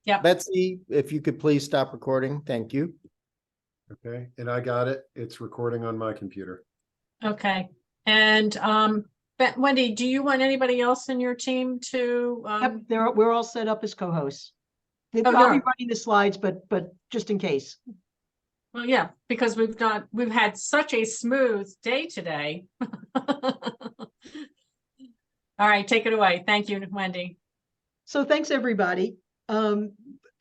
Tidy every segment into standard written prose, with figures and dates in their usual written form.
Yep. Betsy, if you could please stop recording. Thank you. Okay, and I got it. It's recording on my computer. Okay. And Wendy, do you want anybody else in your team to? Yep, we're all set up as co-hosts. Oh, I'll be you're- running the slides, but just in case. Well, yeah, because we've had such a smooth day today. All right, take it away. Thank you, Wendy. So thanks, everybody.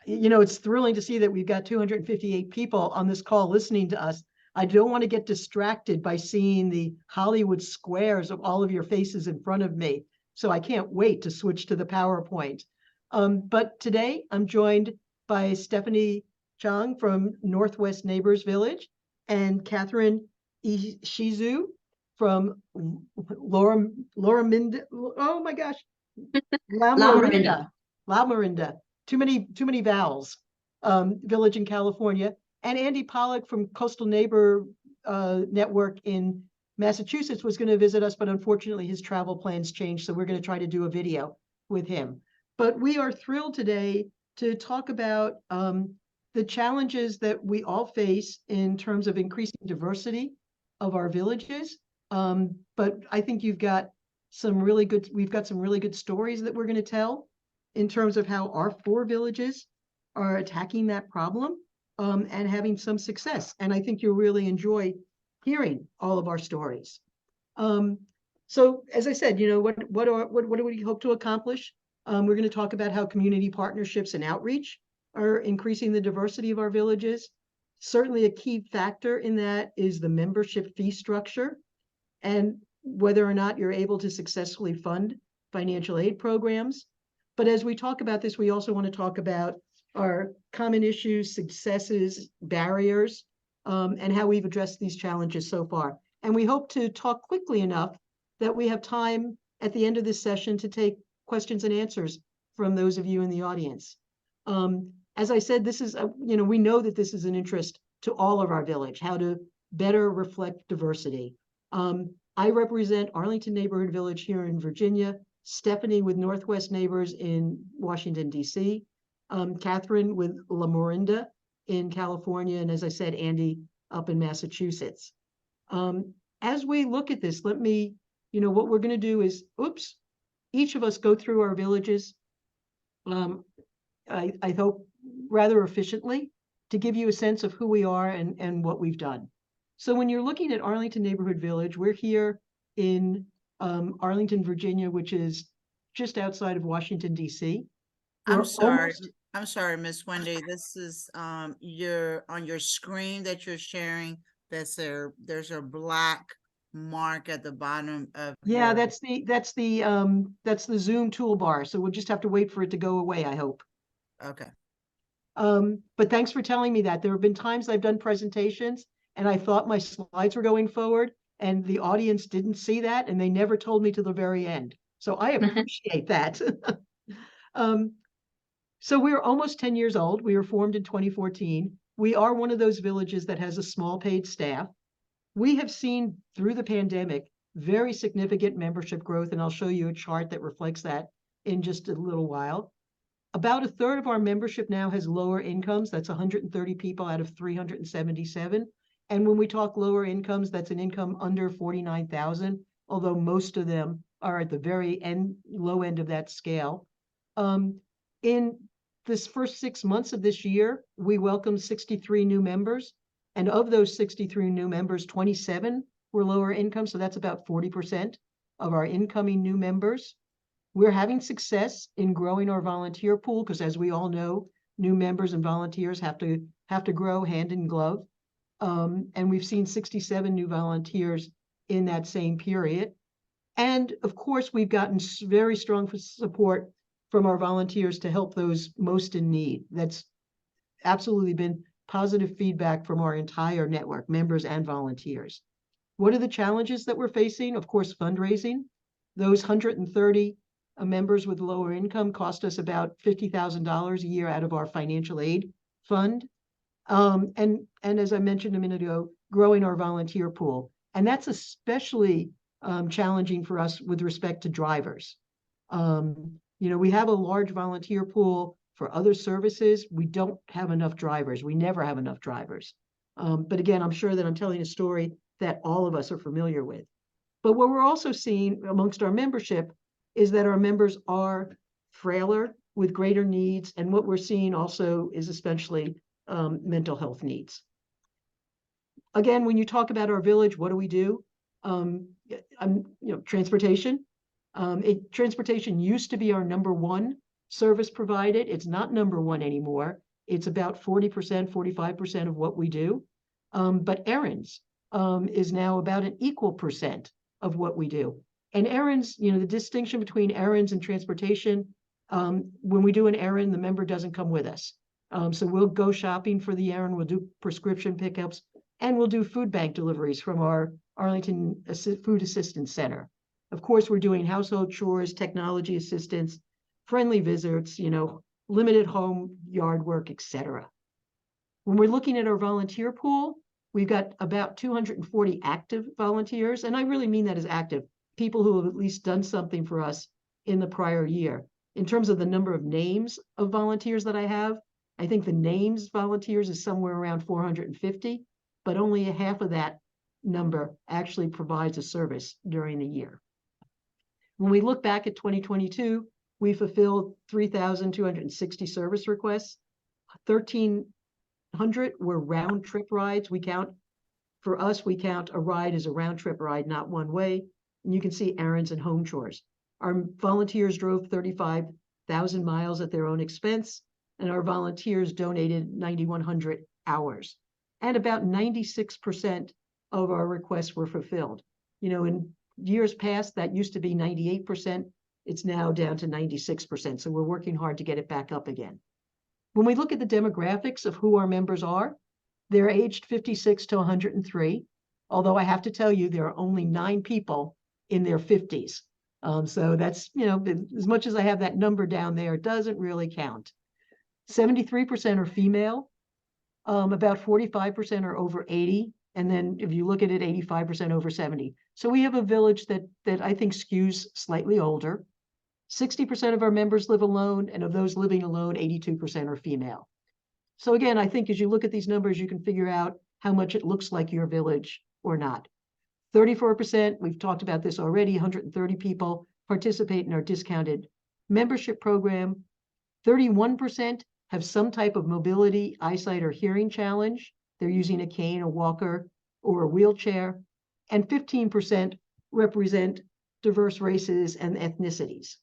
It's thrilling to see that we've got 258 people on this call listening to us. I don't want to get distracted by seeing the Hollywood squares of all of your faces in front of me. So I can't wait to switch to the PowerPoint. But today I'm joined by Stephanie Chong from Northwest Neighbors Village and Kathryn Ishizu from Lamorinda. Oh my gosh. Lamorinda. Too many vowels. Village in California. And Andy Pollock from Coastal Neighbor Network in Massachusetts was going to visit us, but unfortunately his travel plans changed. So we're going to try to do a video with him. But we are thrilled today to talk about the challenges that we all face in terms of increasing diversity of our villages. But I think we've got some really good stories that we're going to tell in terms of how our 4 villages are attacking that problem and having some success. And I think you'll really enjoy hearing all of our stories. So as I said, what do we hope to accomplish? We're going to talk about how community partnerships and outreach are increasing the diversity of our villages. Certainly a key factor in that is the membership fee structure and whether or not you're able to successfully fund financial aid programs. But as we talk about this, we also want to talk about our common issues, successes, barriers, and how we've addressed these challenges so far. And we hope to talk quickly enough that we have time at the end of this session to take questions and answers from those of you in the audience. As I said, this is, we know that this is an interest to all of our village, how to better reflect diversity. I represent Arlington Neighborhood Village here in Virginia, Stephanie with Northwest Neighbors in Washington, D.C., Kathryn with Lamorinda in California, and as I said, Andy up in Massachusetts. As we look at this, what we're going to do is, each of us go through our villages, I hope rather efficiently, to give you a sense of who we are and what we've done. So when you're looking at Arlington Neighborhood Village, we're here in Arlington, Virginia, which is just outside of Washington, D.C. I'm sorry, Miss Wendy. This is on your screen that you're sharing. There's a black mark at the bottom of that's the Zoom toolbar. So we'll just have to wait for it to go away, I hope. Okay. But thanks for telling me that. There have been times I've done presentations and I thought my slides were going forward and the audience didn't see that and they never told me to the very end. So I appreciate that. So we're almost 10 years old. We were formed in 2014. We are one of those villages that has a small paid staff. We have seen through the pandemic very significant membership growth, and I'll show you a chart that reflects that in just a little while. About a third of our membership now has lower incomes. That's 130 people out of 377. And when we talk lower incomes, that's an income under 49,000, although most of them are at the very low end of that scale. In this first 6 months of this year, we welcomed 63 new members. And of those 63 new members, 27 were lower income. So that's about 40% of our incoming new members. We're having success in growing our volunteer pool because, as we all know, new members and volunteers have to grow hand in glove. And we've seen 67 new volunteers in that same period. And of course, we've gotten very strong support from our volunteers to help those most in need. That's absolutely been positive feedback from our entire network, members and volunteers. What are the challenges that we're facing? Of course, fundraising. Those 130 members with lower income cost us about $50,000 a year out of our financial aid fund. And as I mentioned a minute ago, growing our volunteer pool. And that's especially challenging for us with respect to drivers. We have a large volunteer pool, For other services, we don't have enough drivers. We never have enough drivers. But again, I'm sure that I'm telling a story that all of us are familiar with. But what we're also seeing amongst our membership is that our members are frailer with greater needs. And what we're seeing also is especially mental health needs. Again, when you talk about our village, what do we do? Transportation. Transportation used to be our number one service provided. It's not number one anymore. It's about 40%, 45% of what we do. But errands is now about an equal percent of what we do. And errands, the distinction between errands and transportation, when we do an errand, the member doesn't come with us. So we'll go shopping for the errand, we'll do prescription pickups, and we'll do food bank deliveries from our Arlington Food Assistance Center. Of course, we're doing household chores, technology assistance, friendly visits, limited home yard work, etc. When we're looking at our volunteer pool, we've got about 240 active volunteers, and I really mean that as active, people who have at least done something for us in the prior year. In terms of the number of names of volunteers that I think the names volunteers is somewhere around 450, but only a half of that number actually provides a service during the year. When we look back at 2022, we fulfilled 3,260 service requests. 1,300 were round trip rides. For us, we count a ride as a round trip ride, not one way. And you can see errands and home chores. Our volunteers drove 35,000 miles at their own expense, and our volunteers donated 9,100 hours. And about 96% of our requests were fulfilled. In years past, that used to be 98%. It's now down to 96%. So we're working hard to get it back up again. When we look at the demographics of who our members are, they're aged 56 to 103. Although I have to tell you, there are only 9 people in their 50s. So that's, as much as I have that number down there, it doesn't really count. 73% are female. About 45% are over 80. And then if you look at it, 85% over 70. So we have a village that I think skews slightly older. 60% of our members live alone, and of those living alone, 82% are female. So again, I think as you look at these numbers, you can figure out how much it looks like your village or not. 34%, we've talked about this already, 130 people participate in our discounted membership program. 31% have some type of mobility, eyesight, or hearing challenge. They're using a cane, a walker, or a wheelchair. And 15% represent diverse races and ethnicities.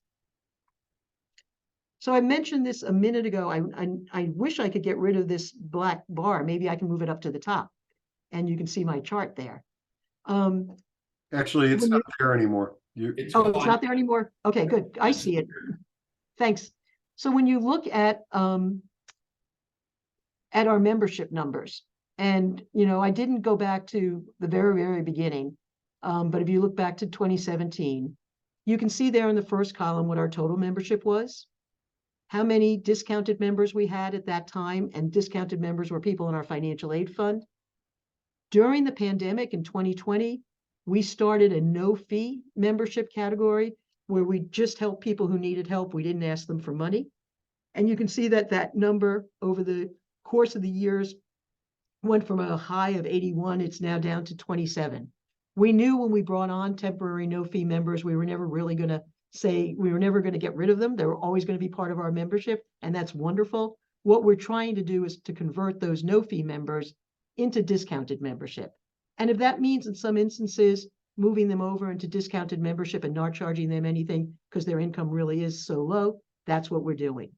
So I mentioned this a minute ago. I wish I could get rid of this black bar. Maybe I can move it up to the top and you can see my chart there. Actually, it's not there anymore. It's It's not there anymore? Okay, good. I see it. Thanks. So when you look at our membership numbers, and I didn't go back to the very, very beginning, but if you look back to 2017, you can see there in the first column what our total membership was, how many discounted members we had at that time, and discounted members were people in our financial aid fund. During the pandemic in 2020, we started a no-fee membership category where we just helped people who needed help. We didn't ask them for money. And you can see that number over the course of the years went from a high of 81, it's now down to 27. We knew when we brought on temporary no-fee members, we were never really going to get rid of them. They were always going to be part of our membership, and that's wonderful. What we're trying to do is to convert those no-fee members into discounted membership. And if that means in some instances moving them over into discounted membership and not charging them anything because their income really is so low, that's what we're doing.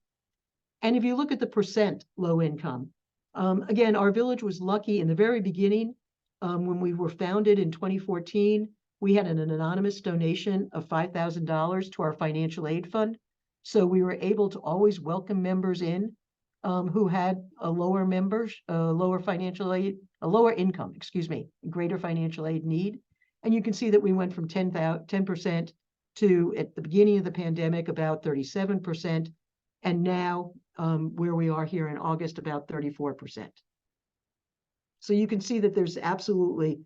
And if you look at the percent low income, again, our village was lucky in the very beginning. When we were founded in 2014, we had an anonymous donation of $5,000 to our financial aid fund. So we were able to always welcome members in who had a lower income, greater financial aid need. And you can see that we went from 10% to, at the beginning of the pandemic, about 37%. And now where we are here in August, about 34%. So you can see that there's absolutely,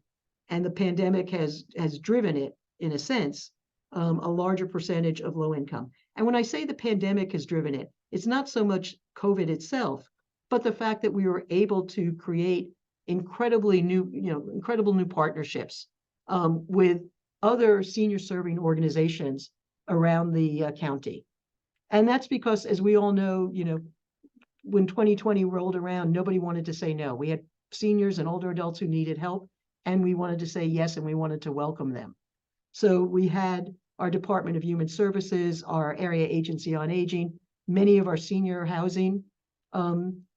and the pandemic has driven it in a sense, a larger percentage of low income. And when I say the pandemic has driven it, it's not so much COVID itself, but the fact that we were able to create incredible new partnerships with other senior serving organizations around the county. And that's because, as we all know, when 2020 rolled around, nobody wanted to say no. We had seniors and older adults who needed help, and we wanted to say yes, and we wanted to welcome them. So we had our Department of Human Services, our Area Agency on Aging, many of our senior housing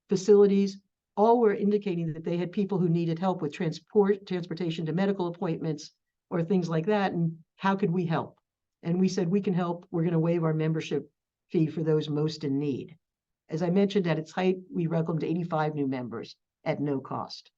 facilities, all were indicating that they had people who needed help with transportation to medical appointments or things like that. And how could we help? And we said, we can help. We're going to waive our membership fee for those most in need. As I mentioned, at its height, we welcomed 85 new members at no cost.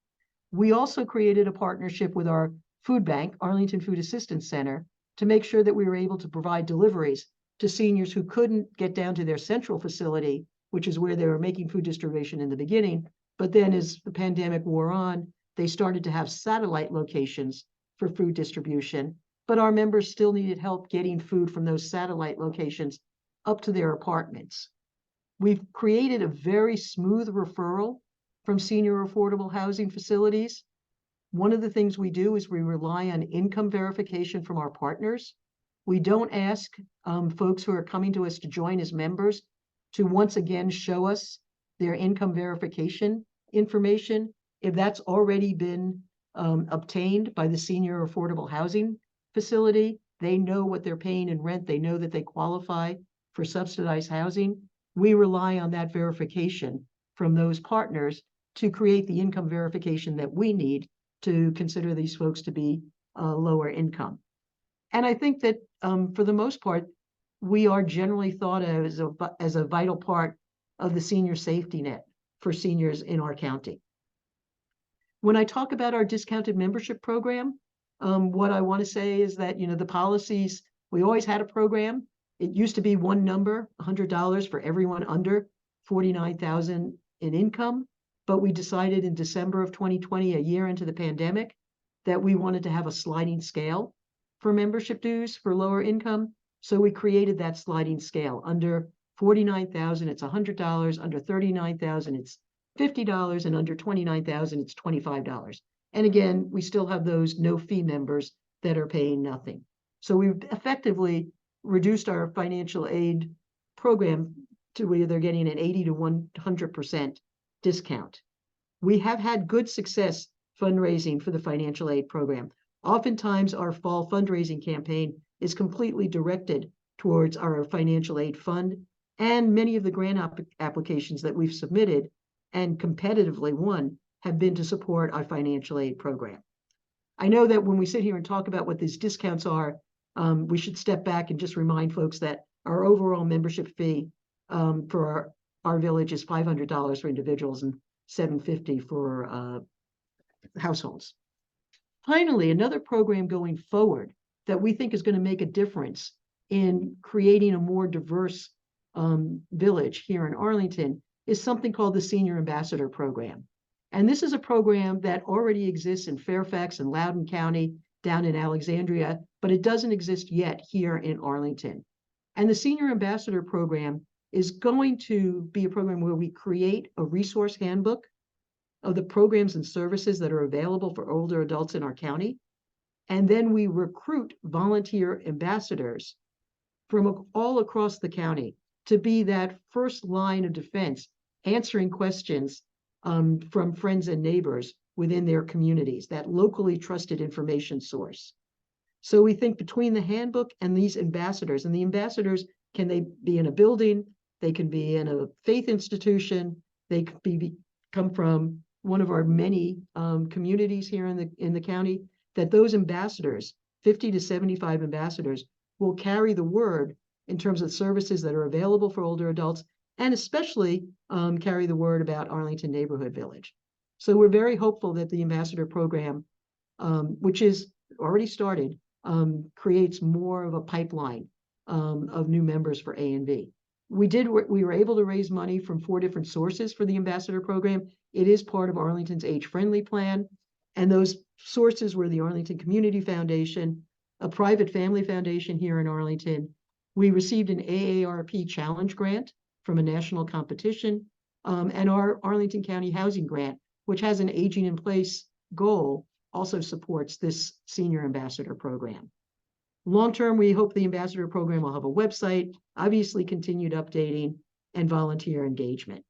We also created a partnership with our food bank, Arlington Food Assistance Center, to make sure that we were able to provide deliveries to seniors who couldn't get down to their central facility, which is where they were making food distribution in the beginning. But then as the pandemic wore on, they started to have satellite locations for food distribution. But our members still needed help getting food from those satellite locations up to their apartments. We've created a very smooth referral from senior affordable housing facilities. One of the things we do is we rely on income verification from our partners. We don't ask folks who are coming to us to join as members to once again show us their income verification information. If that's already been obtained by the senior affordable housing facility, they know what they're paying in rent. They know that they qualify for subsidized housing. We rely on that verification from those partners to create the income verification that we need to consider these folks to be lower income. And I think that for the most part, we are generally thought of as a vital part of the senior safety net for seniors in our county. When I talk about our discounted membership program, what I want to say is that, the policies, we always had a program. It used to be one number, $100 for everyone under $49,000 in income. But we decided in December of 2020, a year into the pandemic, that we wanted to have a sliding scale for membership dues for lower income. So we created that sliding scale. Under $49,000, it's $100. Under $39,000, it's $50. And under $29,000, it's $25. And again, we still have those no fee members that are paying nothing. So we've effectively reduced our financial aid program to where they're getting an 80 to 100% discount. We have had good success fundraising for the financial aid program. Oftentimes, our fall fundraising campaign is completely directed towards our financial aid fund, and many of the grant applications that we've submitted and competitively won have been to support our financial aid program. I know that when we sit here and talk about what these discounts are, we should step back and just remind folks that our overall membership fee for our village is $500 for individuals and $750 for households. Finally, another program going forward that we think is going to make a difference in creating a more diverse village here in Arlington is something called the Senior Ambassador Program. And this is a program that already exists in Fairfax and Loudoun County, down in Alexandria, but it doesn't exist yet here in Arlington. And the Senior Ambassador Program is going to be a program where we create a resource handbook of the programs and services that are available for older adults in our county. And then we recruit volunteer ambassadors from all across the county to be that first line of defense, answering questions from friends and neighbors within their communities, that locally trusted information source. So we think between the handbook and these ambassadors, and the ambassadors, can they be in a building, they can be in a faith institution, they could come from one of our many communities here in the county, that those ambassadors, 50 to 75 ambassadors, will carry the word in terms of services that are available for older adults, and especially carry the word about Arlington Neighborhood Village. So we're very hopeful that the ambassador program, which is already started, creates more of a pipeline of new members for A&V. We were able to raise money from 4 different sources for the ambassador program. It is part of Arlington's Age Friendly Plan. And those sources were the Arlington Community Foundation, a private family foundation here in Arlington. We received an AARP challenge grant from a national competition, and our Arlington County Housing Grant, which has an aging in place goal, also supports this Senior Ambassador Program. Long-term, we hope the Ambassador Program will have a website, obviously continued updating, and volunteer engagement.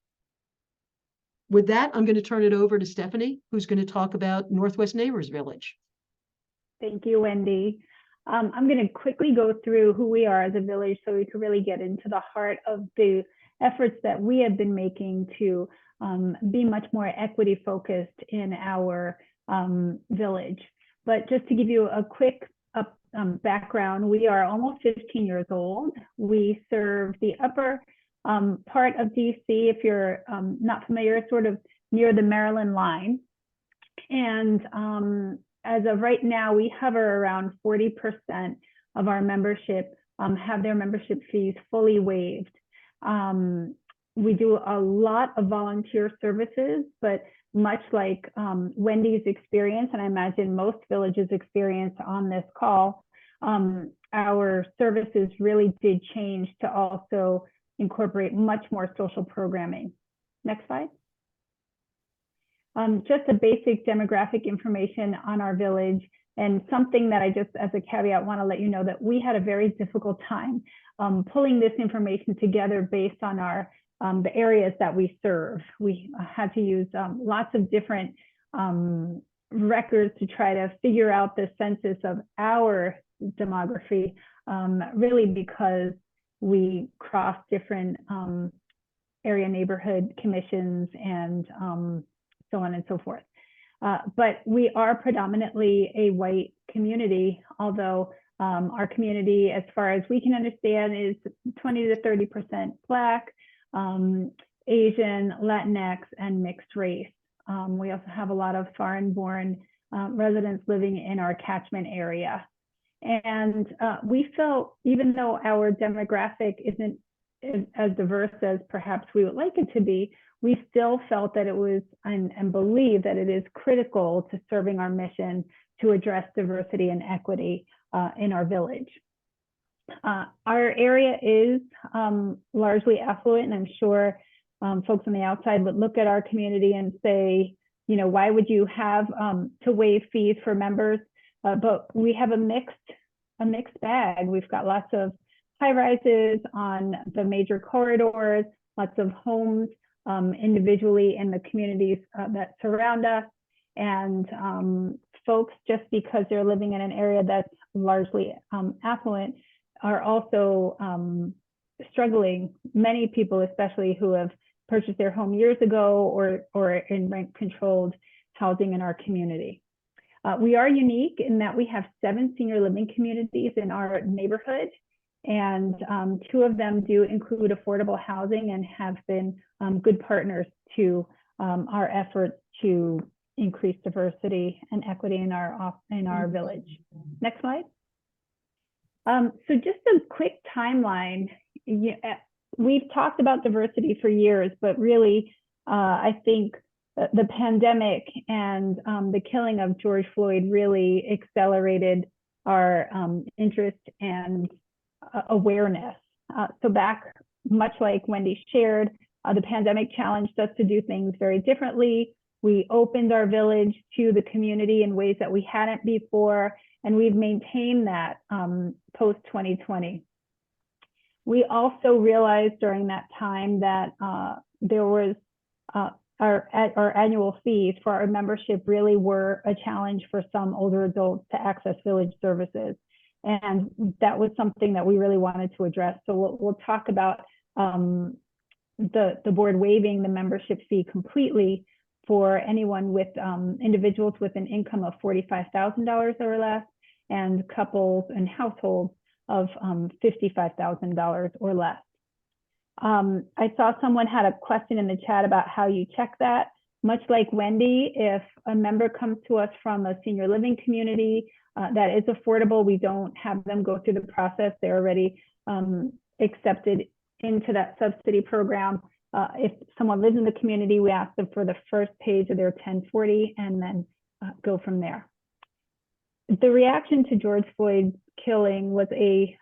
With that, I'm going to turn it over to Stephanie, who's going to talk about Northwest Neighbors Village. Thank you, Wendy. I'm going to quickly go through who we are as a village so we can really get into the heart of the efforts that we have been making to be much more equity focused in our village. But just to give you a quick background, we are almost 15 years old. We serve the upper part of DC, if you're not familiar, sort of near the Maryland line. And as of right now, we hover around 40% of our membership have their membership fees fully waived. We do a lot of volunteer services, but much like Wendy's experience, and I imagine most villages' experience on this call, our services really did change to also incorporate much more social programming. Next slide. Just a basic demographic information on our village, and something that I just as a caveat want to let you know that we had a very difficult time pulling this information together based on our the areas that we serve. We had to use lots of different records to try to figure out the census of our demography, really because we cross different area neighborhood commissions and so on and so forth. But we are predominantly a white community, although our community, as far as we can understand, is 20 to 30% Black, Asian, Latinx, and mixed race. We also have a lot of foreign-born residents living in our catchment area. And we felt, even though our demographic isn't as diverse as perhaps we would like it to be, we still felt that it was, and believe that it is critical to serving our mission to address diversity and equity in our village. Our area is largely affluent, and I'm sure folks on the outside would look at our community and say, you know, why would you have to waive fees for members? But we have a mixed bag. We've got lots of high rises on the major corridors, lots of homes individually in the communities that surround us, and folks, just because they're living in an area that's largely affluent, are also struggling. Many people, especially who have purchased their home years ago or in rent-controlled housing in our community. We are unique in that we have 7 senior living communities in our neighborhood, and 2 of them do include affordable housing and have been good partners to our efforts to increase diversity and equity in our village. Next slide. So just a quick timeline. We've talked about diversity for years, but really, I think the pandemic and the killing of George Floyd really accelerated our interest and awareness. So back, much like Wendy shared, the pandemic challenged us to do things very differently. We opened our village to the community in ways that we hadn't before, and we've maintained that post-2020. We also realized during that time that there was our annual fees for our membership really were a challenge for some older adults to access village services. And that was something that we really wanted to address. So we'll talk about the board waiving the membership fee completely for anyone with individuals with an income of $45,000 or less, and couples and households of $55,000 or less. I saw someone had a question in the chat about how you check that. Much like Wendy, if a member comes to us from a senior living community that is affordable, we don't have them go through the process. They're already accepted into that subsidy program. If someone lives in the community, we ask them for the first page of their 1040 and then go from there. The reaction to George Floyd's killing was a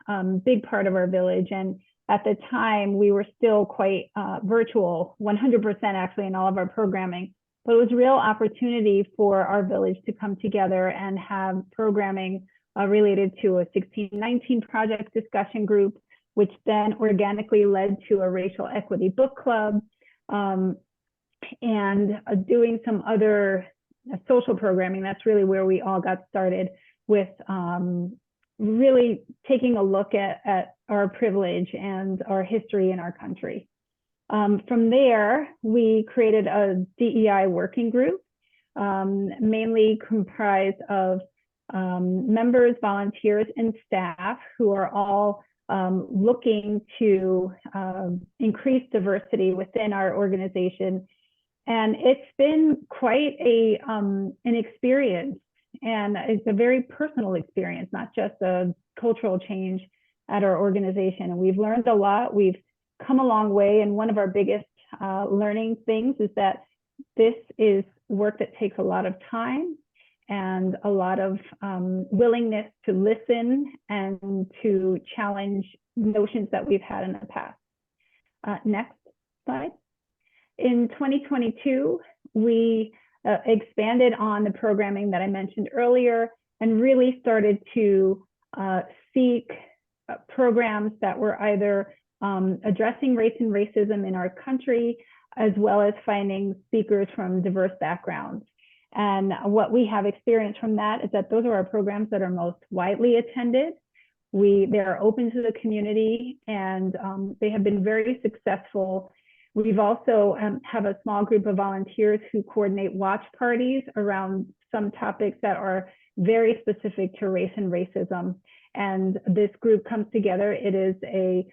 big part of our village. And at the time, we were still quite virtual, 100% actually in all of our programming. But it was a real opportunity for our village to come together and have programming related to a 1619 project discussion group, which then organically led to a racial equity book club, and doing some other social programming. That's really where we all got started with really taking a look at our privilege and our history in our country. From there, we created a DEI working group, mainly comprised of members, volunteers, and staff who are all looking to increase diversity within our organization. And it's been quite an experience, and it's a very personal experience, not just a cultural change at our organization. And we've learned a lot. We've come a long way. And one of our biggest learning things is that this is work that takes a lot of time and a lot of willingness to listen and to challenge notions that we've had in the past. Next slide. In 2022, we expanded on the programming that I mentioned earlier and really started to seek programs that were either addressing race and racism in our country, as well as finding speakers from diverse backgrounds. And what we have experienced from that is that those are our programs that are most widely attended. They are open to the community, and they have been very successful. We've also have a small group of volunteers who coordinate watch parties around some topics that are very specific to race and racism. And this group comes together. It is a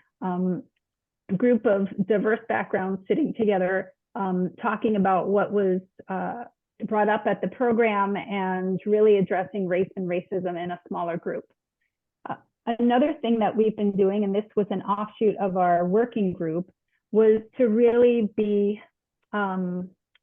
group of diverse backgrounds sitting together, talking about what was brought up at the program and really addressing race and racism in a smaller group. Another thing that we've been doing, and this was an offshoot of our working group, was to really be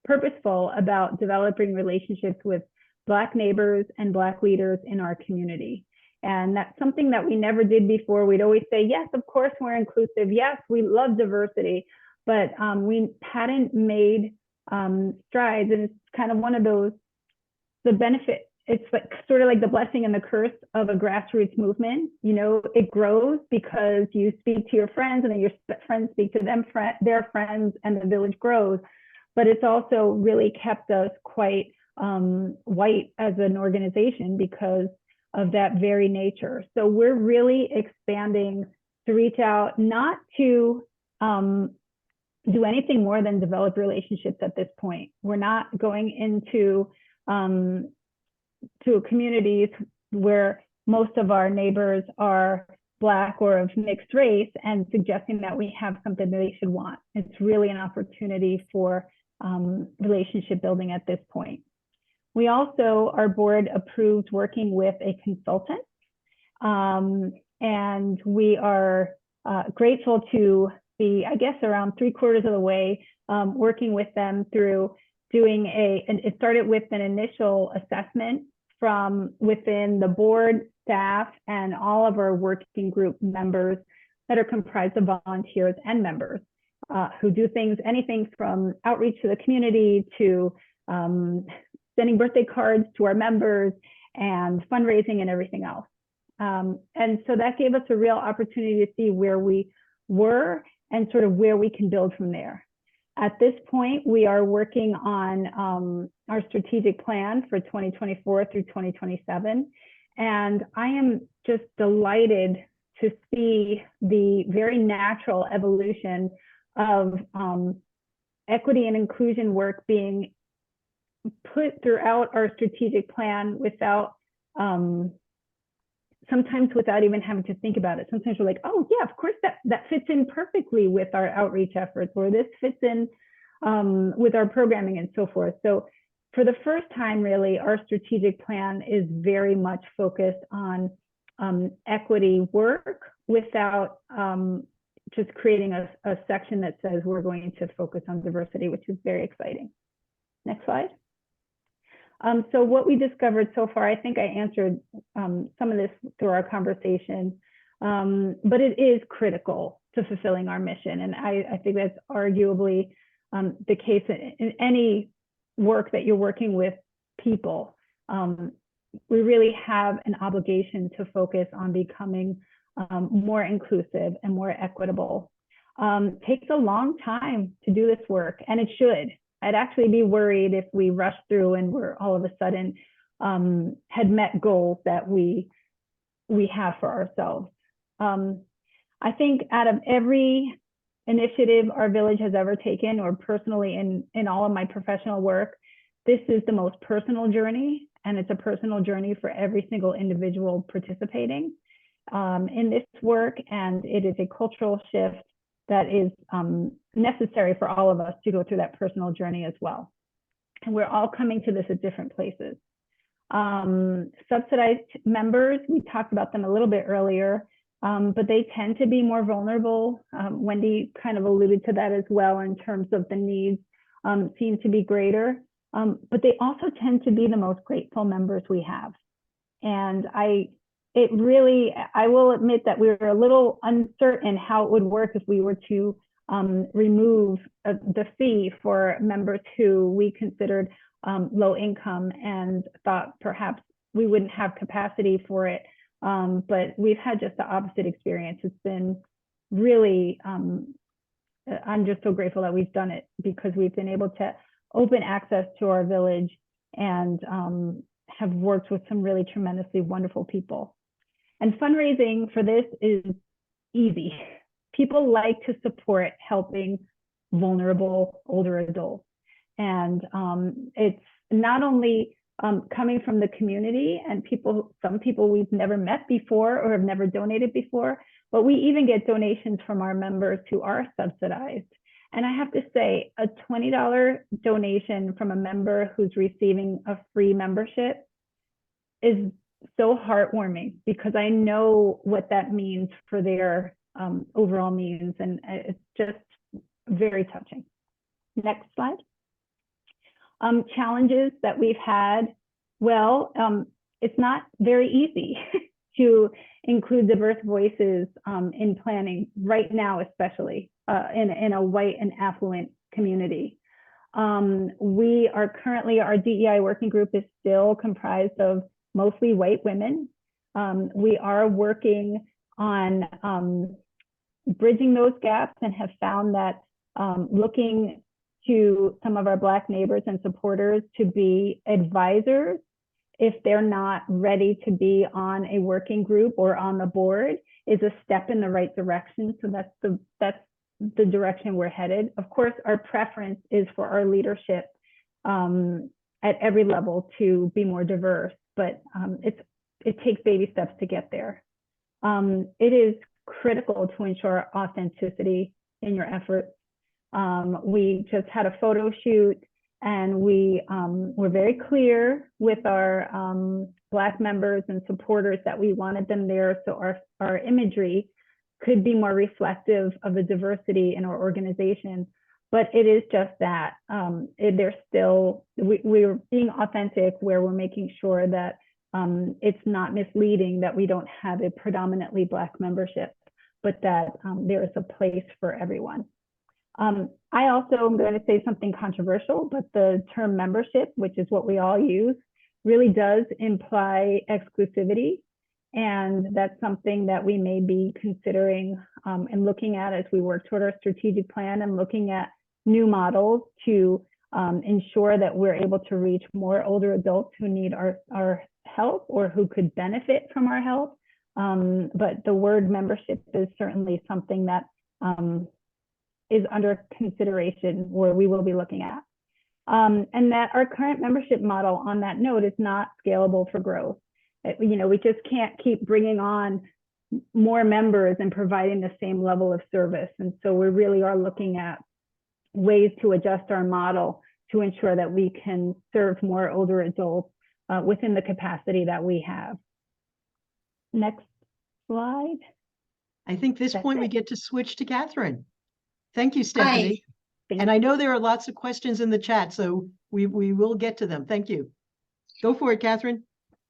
purposeful about developing relationships with Black neighbors and Black leaders in our community. And that's something that we never did before. We'd always say, yes, of course, we're inclusive. Yes, we love diversity, but we hadn't made strides. And it's kind of one of those, the benefit, it's like sort of like the blessing and the curse of a grassroots movement. You know, it grows because you speak to your friends and then your friends speak to their friends, and the village grows. But it's also really kept us quite white as an organization because of that very nature. So we're really expanding to reach out, not to do anything more than develop relationships at this point. We're not going into to communities where most of our neighbors are Black or of mixed race and suggesting that we have something that they should want. It's really an opportunity for relationship building at this point. We also, our board approved working with a consultant, and we are grateful to be, I guess, around 3/4 of the way working with them through doing and it started with an initial assessment from within the board, staff, and all of our working group members that are comprised of volunteers and members who do things, anything from outreach to the community to sending birthday cards to our members and fundraising and everything else. And so that gave us a real opportunity to see where we were and sort of where we can build from there. At this point, we are working on our strategic plan for 2024 through 2027. And I am just delighted to see the very natural evolution of equity and inclusion work being put throughout our strategic plan without, sometimes without even having to think about it. Sometimes we're like, oh yeah, of course that fits in perfectly with our outreach efforts, or this fits in with our programming and so forth. So for the first time, really, our strategic plan is very much focused on equity work without just creating a section that says we're going to focus on diversity, which is very exciting. Next slide. So what we discovered so far, I think I answered some of this through our conversation, but it is critical to fulfilling our mission. And I think that's arguably the case in any work that you're working with people. We really have an obligation to focus on becoming more inclusive and more equitable. Takes a long time to do this work, and it should. I'd actually be worried if we rushed through and we're all of a sudden had met goals that we have for ourselves. I think out of every initiative our village has ever taken, or personally in all of my professional work, this is the most personal journey, and it's a personal journey for every single individual participating in this work, and it is a cultural shift that is necessary for all of us to go through that personal journey as well. And we're all coming to this at different places. Subsidized members, we talked about them a little bit earlier, but they tend to be more vulnerable. Wendy kind of alluded to that as well, in terms of the needs seem to be greater, but they also tend to be the most grateful members we have. And I will admit that we were a little uncertain how it would work if we were to remove the fee for members who we considered low income, and thought perhaps we wouldn't have capacity for it. But we've had just the opposite experience. It's been really, I'm just so grateful that we've done it, because we've been able to open access to our village and have worked with some really tremendously wonderful people. And fundraising for this is easy. People like to support helping vulnerable older adults. And it's not only coming from the community and some people we've never met before or have never donated before, but we even get donations from our members who are subsidized. And I have to say, a $20 donation from a member who's receiving a free membership is so heartwarming, because I know what that means for their overall means, and it's just very touching. Next slide. Challenges that we've had. Well, it's not very easy to include diverse voices in planning right now, especially in a white and affluent community. We are currently, our DEI working group is still comprised of mostly white women. We are working on bridging those gaps, and have found that looking to some of our Black neighbors and supporters to be advisors if they're not ready to be on a working group or on the board is a step in the right direction. So that's the direction we're headed. Of course, our preference is for our leadership at every level to be more diverse, but it takes baby steps to get there. It is critical to ensure authenticity in your efforts. We just had a photo shoot, and we were very clear with our Black members and supporters that we wanted them there, so our imagery could be more reflective of the diversity in our organization. But it is just that there's still, we're being authentic, where we're making sure that it's not misleading that we don't have a predominantly Black membership, but that there is a place for everyone. I also am going to say something controversial, but the term membership, which is what we all use, really does imply exclusivity. And that's something that we may be considering and looking at as we work toward our strategic plan, and looking at new models to ensure that we're able to reach more older adults who need our help or who could benefit from our help. But the word membership is certainly something that is under consideration, where we will be looking at. And that our current membership model, on that note, is not scalable for growth. We just can't keep bringing on more members and providing the same level of service. And so we really are looking at ways to adjust our model to ensure that we can serve more older adults within the capacity that we have. Next slide. I think this That's point we it. get to switch to Kathryn. Thank you, Stephanie. And I know there are lots of questions in the chat, so we will get to them. Thank you. Go for it, Kathryn.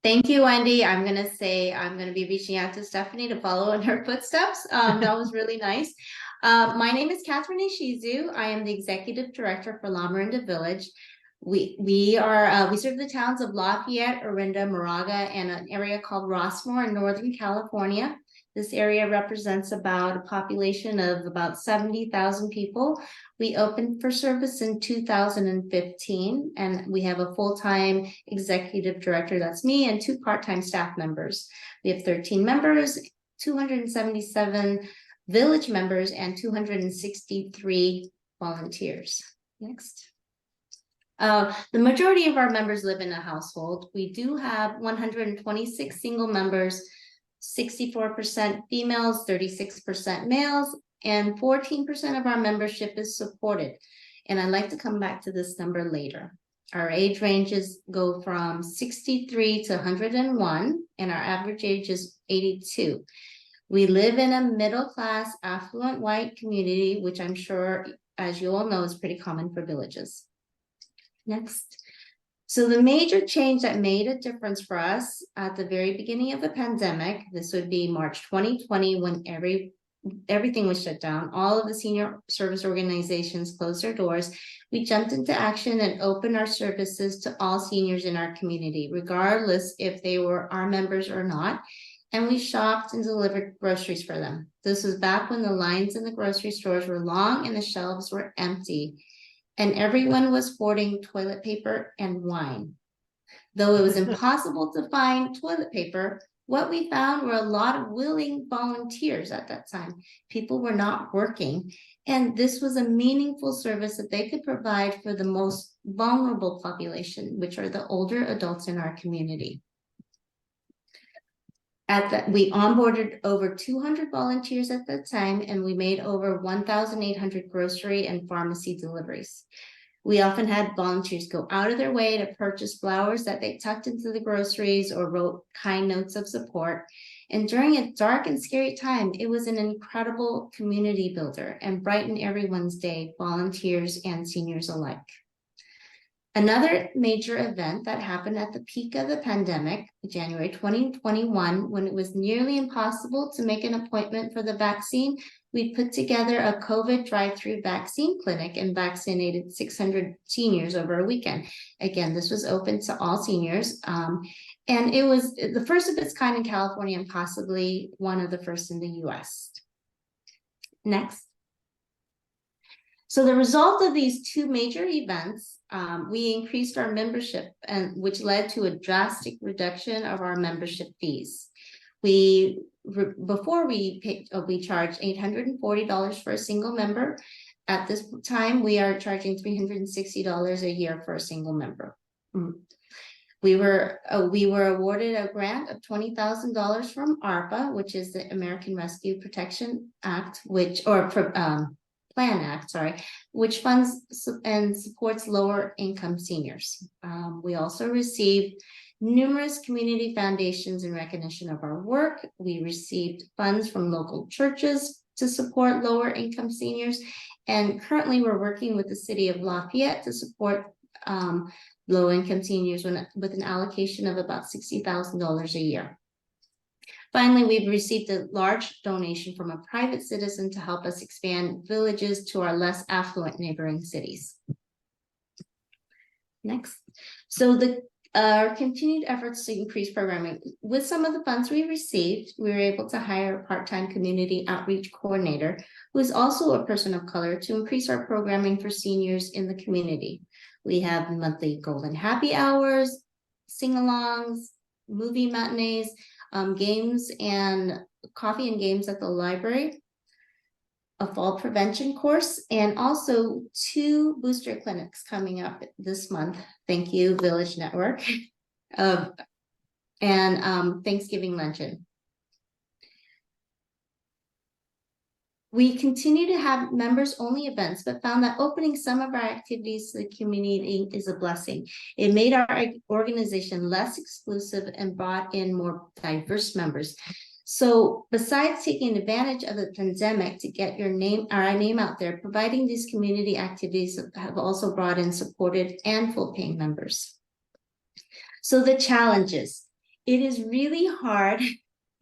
Thank you, Wendy. I'm going to say I'm going to be reaching out to Stephanie to follow in her footsteps. That was really nice. My name is Kathryn Ishizu. I am the Executive Director for Lamorinda Village. We serve the towns of Lafayette, Orinda, Moraga, and an area called Rossmore in Northern California. This area represents about a population of about 70,000 people. We opened for service in 2015, and we have a full-time executive director, that's me, and 2 part-time staff members. We have 13 members, 277 village members, and 263 volunteers. Next. The majority of our members live in a household. We do have 126 single members, 64% females, 36% males, and 14% of our membership is supported. And I'd like to come back to this number later. Our age ranges go from 63 to 101, and our average age is 82. We live in a middle-class, affluent white community, which I'm sure, as you all know, is pretty common for villages. Next. So the major change that made a difference for us at the very beginning of the pandemic, this would be March 2020, when everything was shut down, all of the senior service organizations closed their doors. We jumped into action and opened our services to all seniors in our community, regardless if they were our members or not. And we shopped and delivered groceries for them. This was back when the lines in the grocery stores were long and the shelves were empty, and everyone was hoarding toilet paper and wine. Though it was impossible to find toilet paper, what we found were a lot of willing volunteers at that time. People were not working, and this was a meaningful service that they could provide for the most vulnerable population, which are the older adults in our community. We onboarded over 200 volunteers at that time, and we made over 1,800 grocery and pharmacy deliveries. We often had volunteers go out of their way to purchase flowers that they tucked into the groceries or wrote kind notes of support. And during a dark and scary time, it was an incredible community builder and brightened everyone's day, volunteers and seniors alike. Another major event that happened at the peak of the pandemic, January 2021, when it was nearly impossible to make an appointment for the vaccine, we put together a COVID drive-through vaccine clinic and vaccinated 600 seniors over a weekend. Again, this was open to all seniors, and it was the first of its kind in California and possibly one of the first in the US. Next. So the result of these 2 major events, we increased our membership, and which led to a drastic reduction of our membership fees. Before we charged $840 for a single member. At this time, we are charging $360 a year for a single member. We were awarded a grant of $20,000 from ARPA, which is the American Rescue Protection Act, Plan Act, sorry, which funds and supports lower income seniors. We also received numerous community foundations in recognition of our work. We received funds from local churches to support lower income seniors. And currently we're working with the city of Lafayette to support low income seniors with an allocation of about $60,000 a year. Finally, we've received a large donation from a private citizen to help us expand villages to our less affluent neighboring cities. Next. So our continued efforts to increase programming. With some of the funds we received, we were able to hire a part-time community outreach coordinator, who is also a person of color, to increase our programming for seniors in the community. We have monthly golden happy hours, sing-alongs, movie matinees, games and coffee and games at the library, a fall prevention course, and also 2 booster clinics coming up this month. Thank you, Village Network, and Thanksgiving luncheon. We continue to have members-only events, but found that opening some of our activities to the community is a blessing. It made our organization less exclusive and brought in more diverse members. So besides taking advantage of the pandemic to get our name out there, providing these community activities have also brought in supported and full-paying members. So the challenges, it is really hard,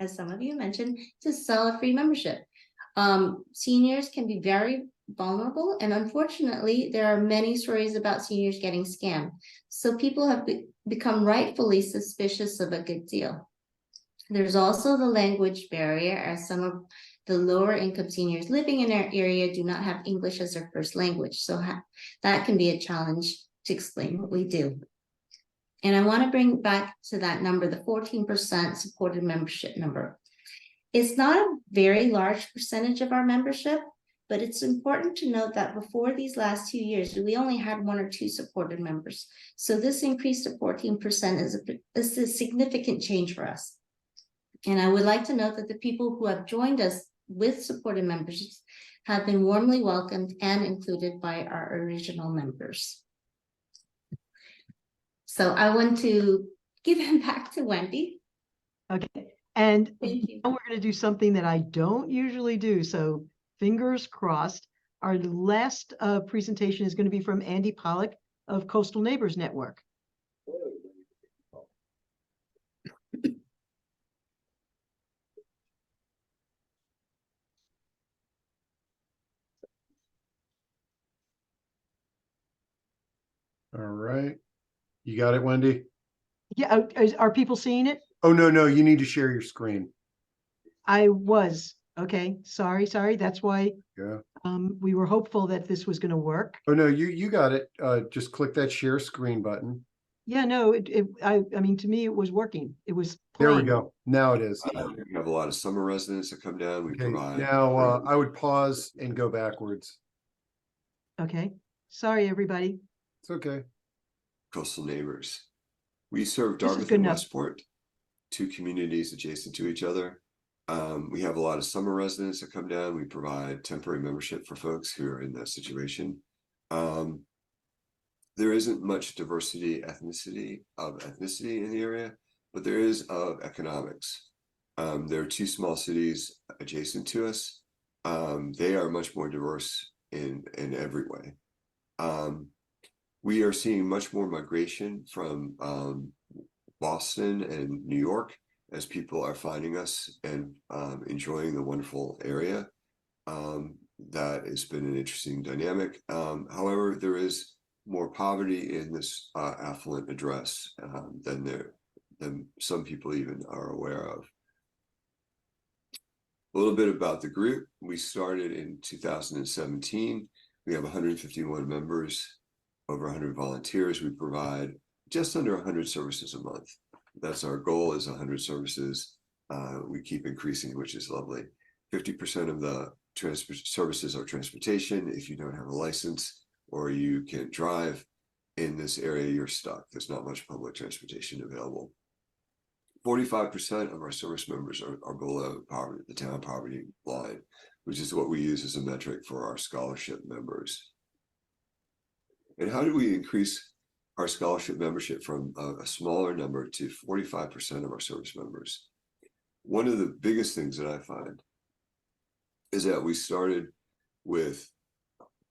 as some of you mentioned, to sell a free membership. Seniors can be very vulnerable, and unfortunately, there are many stories about seniors getting scammed. So people have become rightfully suspicious of a good deal. There's also the language barrier, as some of the lower income seniors living in our area do not have English as their first language. So that can be a challenge to explain what we do. And I want to bring back to that number, the 14% supported membership number. It's not a very large percentage of our membership, but it's important to note that before these last 2 years, we only had 1 or 2 supported members. So this increase to 14% is a significant change for us. And I would like to note that the people who have joined us with supported memberships have been warmly welcomed and included by our original members. So I want to give him back to Wendy. Okay, and Thank you. now we're going to do something that I don't usually do. So fingers crossed. Our last presentation is going to be from Andy Pollock of Coastal Neighbors Network. All right. You got it, Wendy? Yeah, are people seeing it? Oh, no, you need to share your screen. I was. Okay, sorry. That's why Yeah. we were hopeful that this was going to work. Oh, no, you got it. Just click that share screen button. Yeah, no, I mean, to me, it was working. It was There we playing. go. Now it is. We have a lot of summer residents that come down. We Okay, provide. now I would pause and go backwards. Okay, sorry, everybody. It's okay. Coastal neighbors. We serve This is Dartmouth good and enough. Westport, 2 communities adjacent to each other. We have a lot of summer residents that come down. We provide temporary membership for folks who are in that situation. There isn't much ethnicity in the area, but there is of economics. There are 2 small cities adjacent to us. They are much more diverse in every way. We are seeing much more migration from Boston and New York as people are finding us and enjoying the wonderful area. That has been an interesting dynamic. However, there is more poverty in this affluent address than some people even are aware of. A little bit about the group. We started in 2017. We have 151 members, over 100 volunteers. We provide just under 100 services a month. That's our goal, is 100 services. We keep increasing, which is lovely. 50% of the services are transportation. If you don't have a license or you can't drive in this area, you're stuck. There's not much public transportation available. 45% of our service members are below poverty, the town poverty line, which is what we use as a metric for our scholarship members. And how do we increase our scholarship membership from a smaller number to 45% of our service members? One of the biggest things that I find is that we started with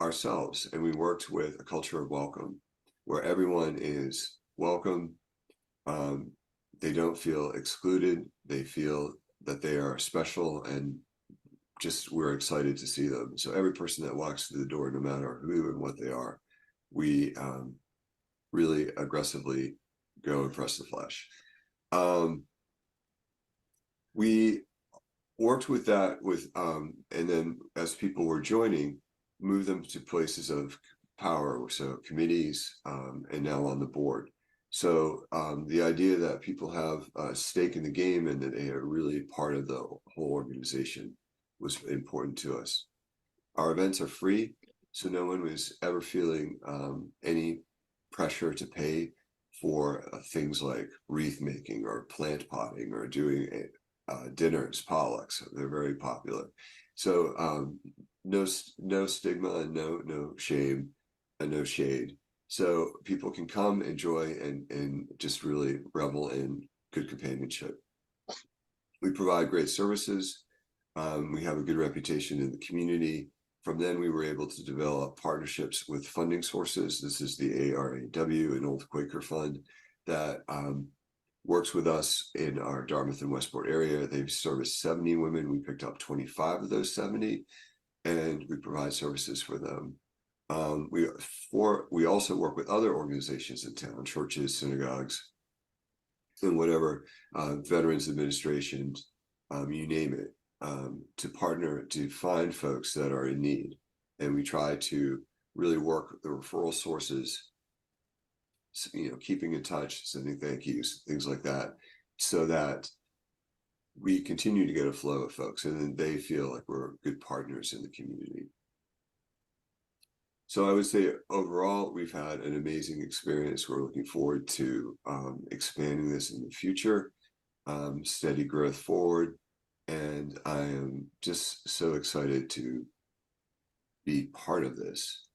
ourselves and we worked with a culture of welcome where everyone is welcome. They don't feel excluded. They feel that they are special, and just we're excited to see them. So every person that walks through the door, no matter who and what they are, we really aggressively go and press the flesh. We worked with that and then as people were joining, move them to places of power, so committees, and now on the board. So the idea that people have a stake in the game and that they are really part of the whole organization was important to us. Our events are free, so no one was ever feeling any pressure to pay for things like wreath making or plant potting or doing dinners, Pollocks. They're very popular. So no stigma and no shame and no shade. So people can come, enjoy, and just really revel in good companionship. We provide great services. We have a good reputation in the community. From then, we were able to develop partnerships with funding sources. This is the ARAW, an old Quaker fund, that works with us in our Dartmouth and Westport area. They've serviced 70 women. We picked up 25 of those 70, and we provide services for them. We also work with other organizations in town, churches, synagogues, and whatever, veterans administrations, you name it, to partner to find folks that are in need. And we try to really work the referral sources, keeping in touch, sending thank yous, things like that, so that we continue to get a flow of folks, and then they feel like we're good partners in the community. So I would say overall, we've had an amazing experience. We're looking forward to expanding this in the future, steady growth forward. And I am just so excited to be part of this.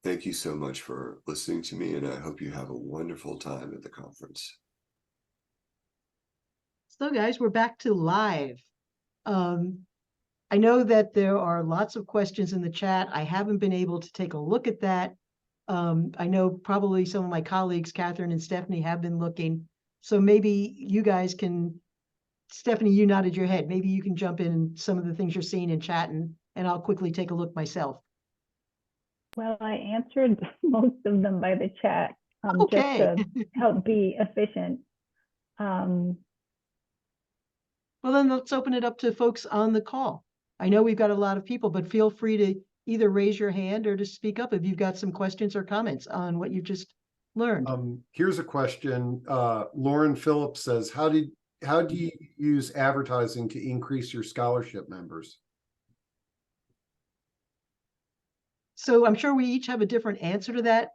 Thank you so much for listening to me, and I hope you have a wonderful time at the conference. So guys, we're back to live. I know that there are lots of questions in the chat. I haven't been able to take a look at that. I know probably some of my colleagues, Kathryn and Stephanie, have been looking. So maybe you guys can, Stephanie, you nodded your head. Maybe you can jump in some of the things you're seeing in chat, and I'll quickly take a look myself. Well, I answered most of them by the chat, Okay. just to help be efficient. Well, then let's open it up to folks on the call. I know we've got a lot of people, but feel free to either raise your hand or to speak up if you've got some questions or comments on what you've just learned. Here's a question. Lauren Phillips says, how do you use advertising to increase your scholarship members? So I'm sure we each have a different answer to that.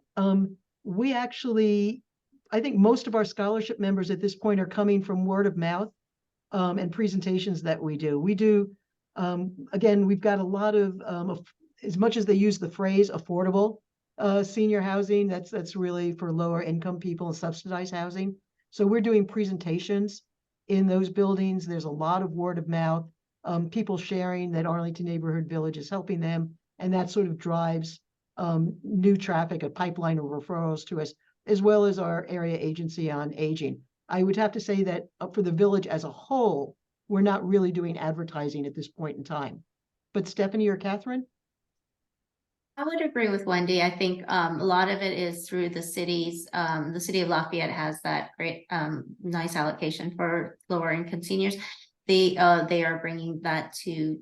We actually, I think most of our scholarship members at this point are coming from word of mouth and presentations that we do. We do, again, we've got a lot of, as much as they use the phrase affordable senior housing, that's really for lower income people and subsidized housing. So we're doing presentations in those buildings. There's a lot of word of mouth, people sharing that Arlington Neighborhood Village is helping them. And that sort of drives new traffic, a pipeline of referrals to us, as well as our area agency on aging. I would have to say that for the village as a whole, we're not really doing advertising at this point in time. But Stephanie or Kathryn? I would agree with Wendy. I think a lot of it is through the cities. The city of Lafayette has that great, nice allocation for lower income seniors. They are bringing that to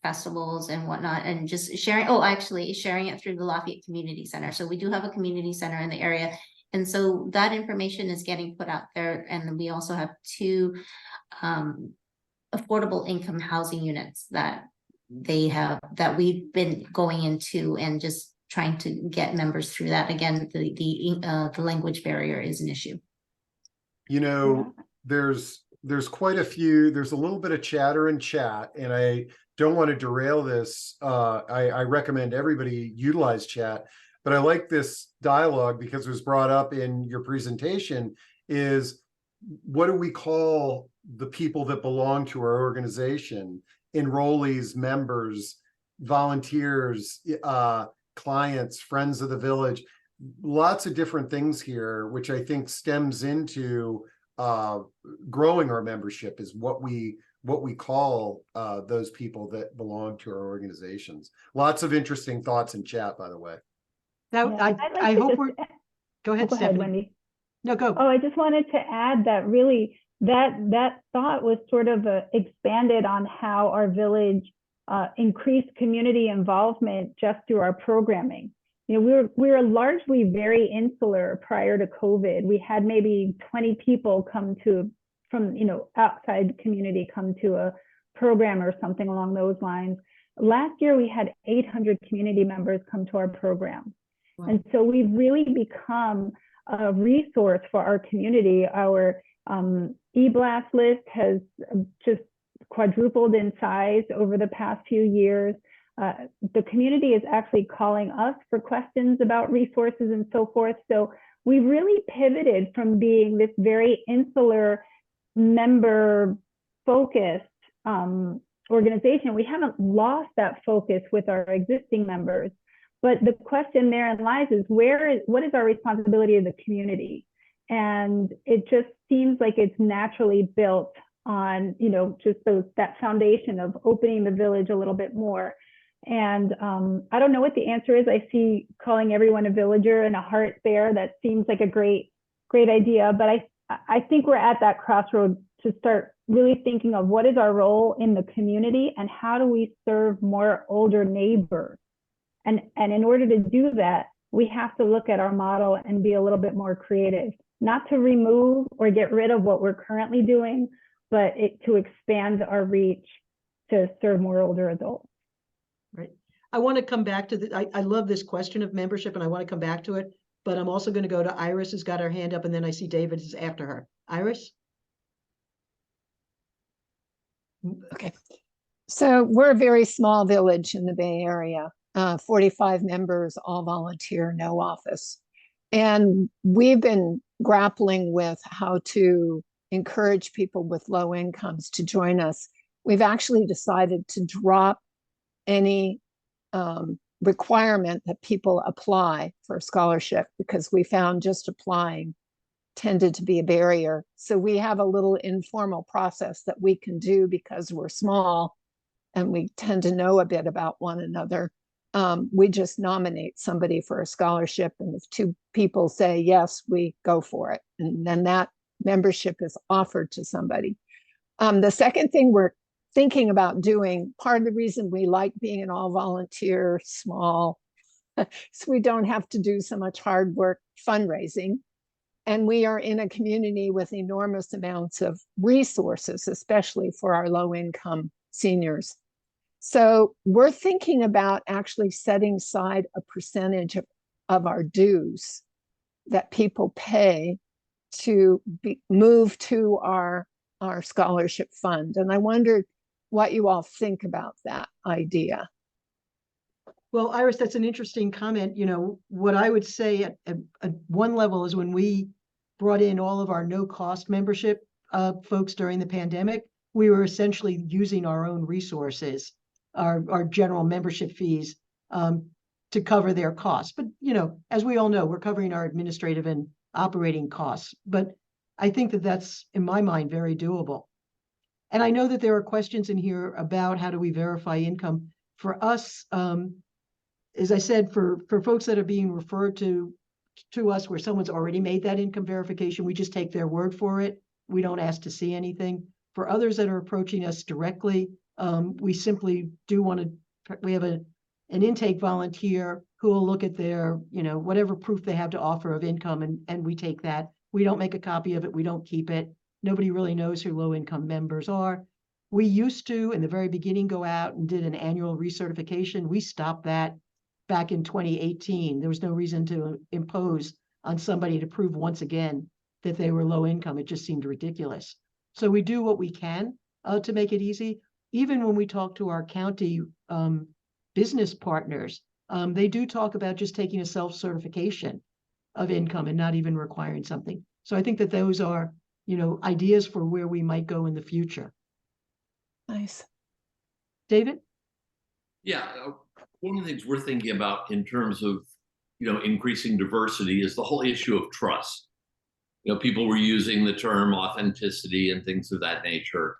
festivals and whatnot, and just sharing, actually sharing it through the Lafayette Community Center. So we do have a community center in the area. And so that information is getting put out there. And we also have 2 affordable income housing units that they have, that we've been going into and just trying to get members through that. Again, the language barrier is an issue. There's quite a few, there's a little bit of chatter in chat, and I don't want to derail this. I recommend everybody utilize chat, but I like this dialogue because it was brought up in your presentation, is what do we call the people that belong to our organization? Enrollees, members, volunteers, clients, friends of the village, lots of different things here, which I think stems into growing our membership, is what we call those people that belong to our organizations. Lots of interesting thoughts in chat, by the way. Now, Yeah, I hope we're, go ahead, go Stephanie. ahead, Wendy. No, go. Oh, I just wanted to add that really that thought was sort of expanded on how our village increased community involvement just through our programming. We were largely very insular prior to COVID. We had maybe 20 people come from outside community come to a program or something along those lines. Last year, we had 800 community members come to our program. Wow. And so we've really become a resource for our community. Our e-blast list has just quadrupled in size over the past few years. The community is actually calling us for questions about resources and so forth. So we've really pivoted from being this very insular, member-focused organization. We haven't lost that focus with our existing members. But the question therein lies is what is our responsibility in the community? And it just seems like it's naturally built on, you know, just that foundation of opening the village a little bit more. And I don't know what the answer is. I see calling everyone a villager and a heart there. That seems like a great idea. But I think we're at that crossroad to start really thinking of what is our role in the community and how do we serve more older neighbors. And in order to do that, we have to look at our model and be a little bit more creative, not to remove or get rid of what we're currently doing, but to expand our reach to serve more older adults. Right. I want to come back to I love this question of membership and I want to come back to it, but I'm also going to go to Iris, who's got her hand up, and then I see David is after her. Iris? Okay. So we're a very small village in the Bay Area, 45 members, all volunteer, no office. And we've been grappling with how to encourage people with low incomes to join us. We've actually decided to drop any requirement that people apply for a scholarship because we found just applying tended to be a barrier. So we have a little informal process that we can do because we're small and we tend to know a bit about one another. We just nominate somebody for a scholarship, and if two people say yes, we go for it, and then that membership is offered to somebody. The second thing we're thinking about doing, part of the reason we like being an all-volunteer small, so we don't have to do so much hard work fundraising. And we are in a community with enormous amounts of resources, especially for our low-income seniors. So we're thinking about actually setting aside a percentage of our dues that people pay to move to our scholarship fund. And I wondered what you all think about that idea. Well, Iris, that's an interesting comment. You know, what I would say at one level is when we brought in all of our no-cost membership folks during the pandemic, we were essentially using our own resources, our general membership fees to cover their costs. But, you know, as we all know, we're covering our administrative and operating costs. But I think that that's, in my mind, very doable. And I know that there are questions in here about how do we verify income. For us, as I said, for folks that are being referred to us where someone's already made that income verification, we just take their word for it. We don't ask to see anything. For others that are approaching us directly, we simply do want to, we have an intake volunteer who will look at their, you know, whatever proof they have to offer of income, and we take that. We don't make a copy of it. We don't keep it. Nobody really knows who low-income members are. We used to, in the very beginning, go out and did an annual recertification. We stopped that back in 2018. There was no reason to impose on somebody to prove once again that they were low income. It just seemed ridiculous. So we do what we can to make it easy. Even when we talk to our county business partners, they do talk about just taking a self-certification of income and not even requiring something. So I think that those are, you know, ideas for where we might go in the future. Nice. David? Yeah, one of the things we're thinking about in terms of, you know, increasing diversity is the whole issue of trust. You know, people were using the term authenticity and things of that nature,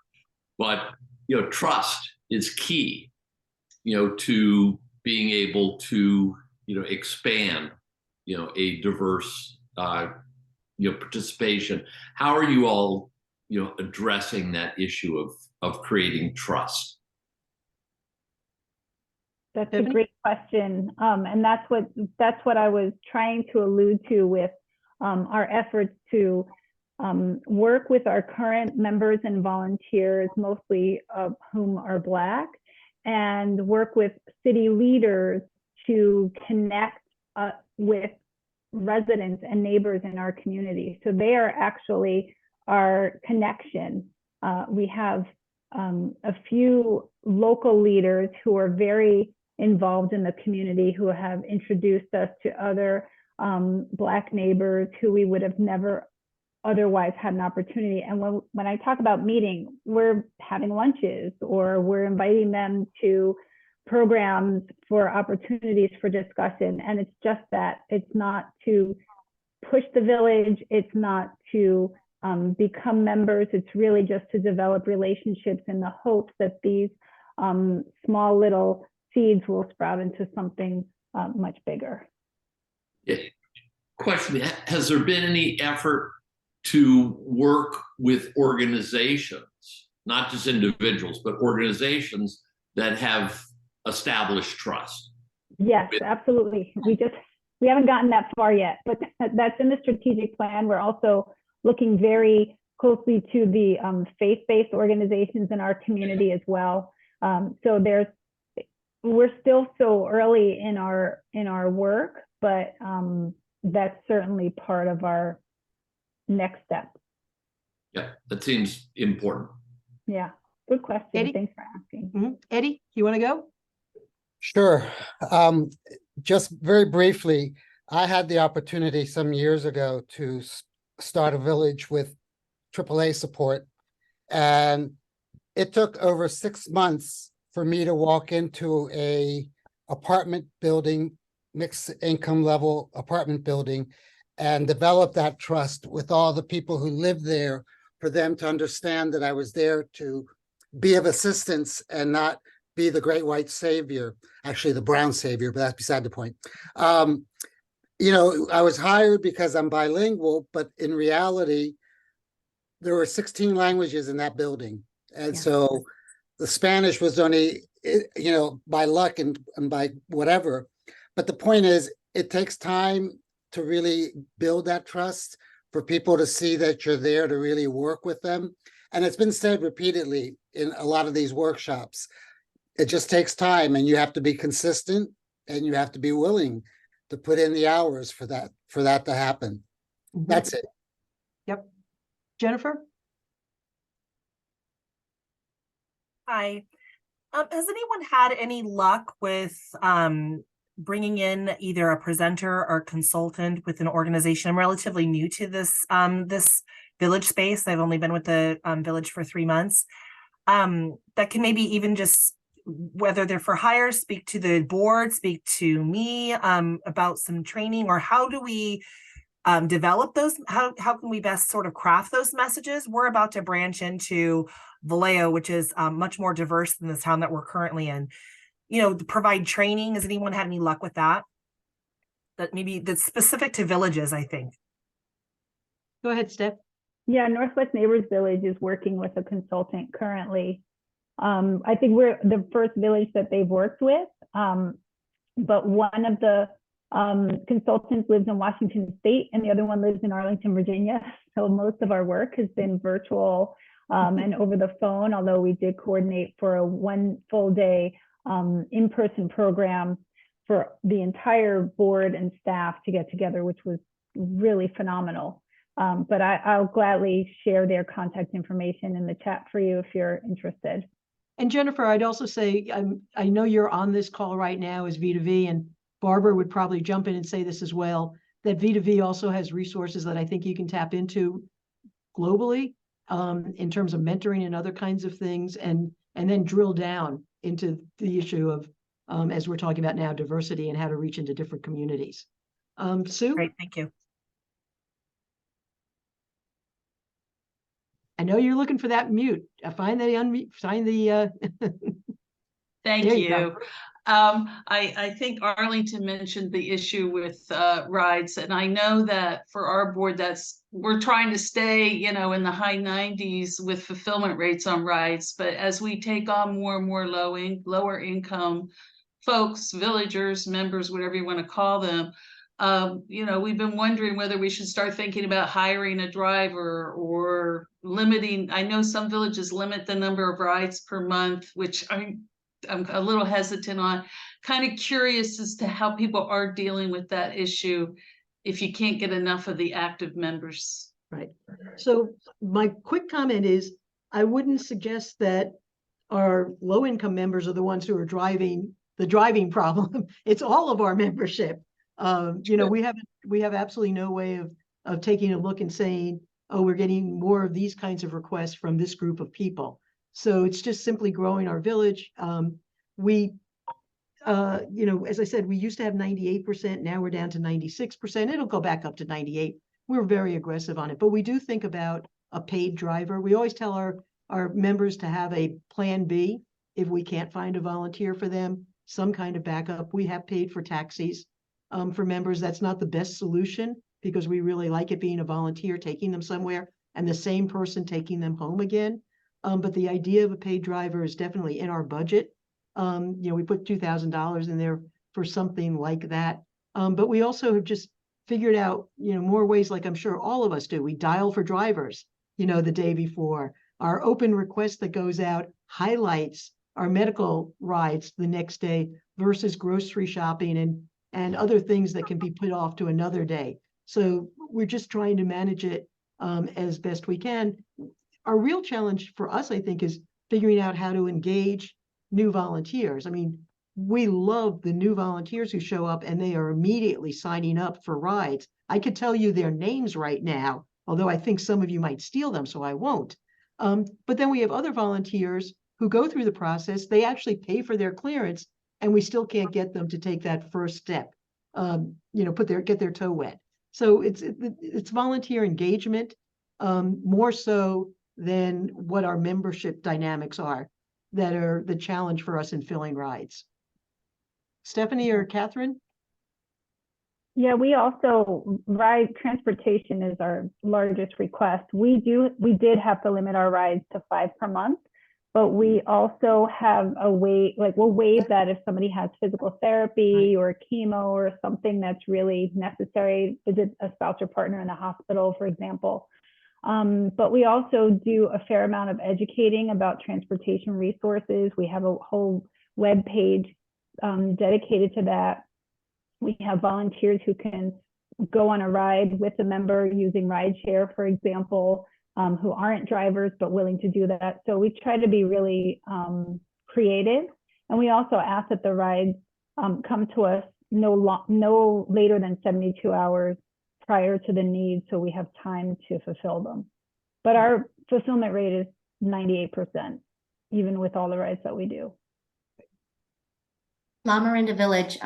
but, you know, trust is key, you know, to being able to, you know, expand, you know, a diverse, you know, participation. How are you all, you know, addressing that issue of creating trust? That's a great question. And that's what I was trying to allude to with our efforts to work with our current members and volunteers, mostly of whom are Black, and work with city leaders to connect with residents and neighbors in our community. So they are actually our connection. We have a few local leaders who are very involved in the community, who have introduced us to other Black neighbors who we would have never otherwise had an opportunity. And when I talk about meeting, we're having lunches or we're inviting them to programs for opportunities for discussion. And it's just that, it's not to push the village. It's not to become members. It's really just to develop relationships in the hopes that these small little seeds will sprout into something much bigger. Yeah. Question, has there been any effort to work with organizations, not just individuals, but organizations that have established trust? Yes, absolutely. We haven't gotten that far yet, but that's in the strategic plan. We're also looking very closely to the faith-based organizations in our community as well. So we're still so early in our work, but that's certainly part of our next step. Yeah, that seems important. Yeah, good question. Eddie? Thanks for asking. Mhm. Eddie, you want to go? Sure. Just very briefly, I had the opportunity some years ago to start a village with AAA support. And it took over 6 months for me to walk into a apartment building, mixed income level apartment building, and develop that trust with all the people who lived there, for them to understand that I was there to be of assistance and not be the great white savior, actually the brown savior, but that's beside the point. You know, I was hired because I'm bilingual, but in reality, there were 16 languages in that building. And so the Spanish was only, you know, by luck and by whatever. But the point is, it takes time to really build that trust, for people to see that you're there to really work with them. And it's been said repeatedly in a lot of these workshops. It just takes time, and you have to be consistent, and you have to be willing to put in the hours for that to happen. That's it. Yep. Jennifer? Hi. Has anyone had any luck with bringing in either a presenter or consultant with an organization? I'm relatively new to this this village space. I've only been with the village for 3 months. That can maybe even just, whether they're for hire, speak to the board, speak to me about some training, or how do we develop those? How can we best sort of craft those messages? We're about to branch into Vallejo, which is much more diverse than the town that we're currently in. You know, provide training. Has anyone had any luck with that? That maybe that's specific to villages, I think. Go ahead, Steph. Yeah, Northwest Neighbors Village is working with a consultant currently. I think we're the first village that they've worked with, but one of the consultants lives in Washington State and the other one lives in Arlington, Virginia. So most of our work has been virtual and over the phone, although we did coordinate for a 1 full day in-person program for the entire board and staff to get together, which was really phenomenal. But I'll gladly share their contact information in the chat for you if you're interested. And Jennifer, I'd also say, I know you're on this call right now as V2V, and Barbara would probably jump in and say this as well, that V2V also has resources that I think you can tap into globally in terms of mentoring and other kinds of things, and then drill down into the issue of, as we're talking about now, diversity and how to reach into different communities. Sue? Great, thank you. I know you're looking for that mute. Find the unmute, find the Thank There you. you go. I think Arlington mentioned the issue with rides, and I know that for our board, we're trying to stay, you know, in the high 90s with fulfillment rates on rides. But as we take on more and more lower income folks, villagers, members, whatever you want to call them, you know, we've been wondering whether we should start thinking about hiring a driver or limiting. I know some villages limit the number of rides per month, which I'm a little hesitant on. Kind of curious as to how people are dealing with that issue if you can't get enough of the active members. Right. So my quick comment is, I wouldn't suggest that our low-income members are the ones who are driving the driving problem. It's all of our membership. You know, we have absolutely no way of taking a look and saying, oh, we're getting more of these kinds of requests from this group of people. So it's just simply growing our village. you know, as I said, we used to have 98%, now we're down to 96%. It'll go back up to 98. We're very aggressive on it, but we do think about a paid driver. We always tell our members to have a plan B if we can't find a volunteer for them, some kind of backup. We have paid for taxis for members. That's not the best solution because we really like it being a volunteer taking them somewhere and the same person taking them home again. But the idea of a paid driver is definitely in our budget. You know, we put $2,000 in there for something like that. But we also have just figured out, you know, more ways, like I'm sure all of us do. We dial for drivers, you know, the day before. Our open request that goes out highlights our medical rides the next day versus grocery shopping and other things that can be put off to another day. So we're just trying to manage it as best we can. Our real challenge for us, I think, is figuring out how to engage new volunteers. I mean, we love the new volunteers who show up and they are immediately signing up for rides. I could tell you their names right now, although I think some of you might steal them, so I won't. But then we have other volunteers who go through the process. They actually pay for their clearance, and we still can't get them to take that first step. You know, get their toe wet. So it's volunteer engagement more so than what our membership dynamics are that are the challenge for us in filling rides. Stephanie or Kathryn? Yeah, we also, ride transportation is our largest request. We did have to limit our rides to 5 per month, but we also have a way, like we'll waive that if somebody has physical therapy or chemo or something that's really necessary, visit a spouse or partner in the hospital, for example. But we also do a fair amount of educating about transportation resources. We have a whole web page dedicated to that. We have volunteers who can go on a ride with a member using rideshare, for example, who aren't drivers but willing to do that. So we try to be really creative. And we also ask that the rides come to us no later than 72 hours prior to the need, so we have time to fulfill them. But our fulfillment rate is 98%, even with all the rides that we do. Lamorinda Village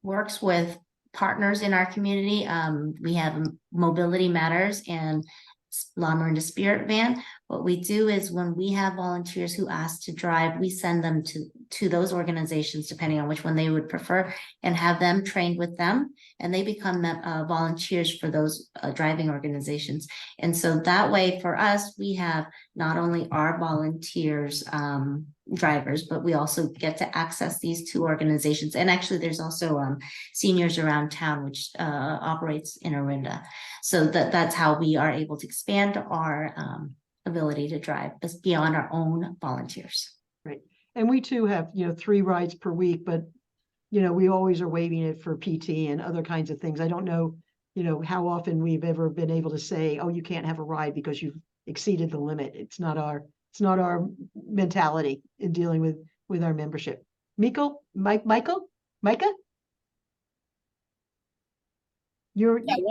works with partners in our community. We have Mobility Matters and Lamorinda Spirit Van. What we do is when we have volunteers who ask to drive, we send them to those organizations, depending on which one they would prefer, and have them trained with them, and they become volunteers for those driving organizations. And so that way for us, we have not only our volunteers, drivers, but we also get to access these 2 organizations. And actually there's also Seniors Around Town, which operates in Orinda. So that's how we are able to expand our ability to drive beyond our own volunteers. Right. And we too have, you know, 3 rides per week, but, you know, we always are waiving it for PT and other kinds of things. I don't know, you know, how often we've ever been able to say, oh, you can't have a ride because you've exceeded the limit. It's not our mentality in dealing with our membership. Micah? One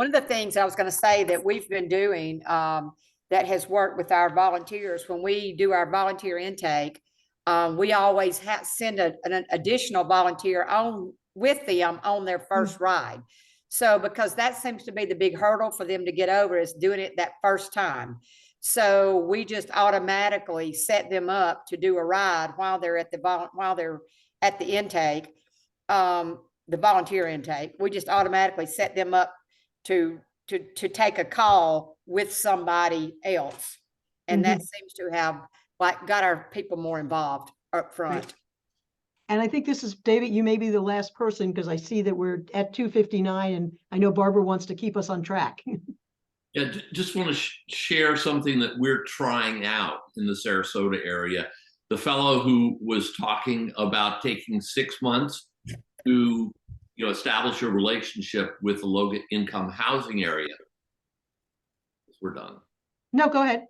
of the things I was going to say that we've been doing that has worked with our volunteers, when we do our volunteer intake, we always send an additional volunteer on with them on their first ride. So because that seems to be the big hurdle for them to get over, is doing it that first time. So we just automatically set them up to do a ride while they're at the intake, the volunteer intake. We just automatically set them up to take a call with somebody else, and that seems to have got our people more involved up front. Right. And I think this is, David, you may be the last person, because I see that we're at 2:59, and I know Barbara wants to keep us on track. Yeah, just want to share something that we're trying out in the Sarasota area. The fellow who was talking about taking 6 months to, establish a relationship with the low income housing area. We're done. No, go ahead.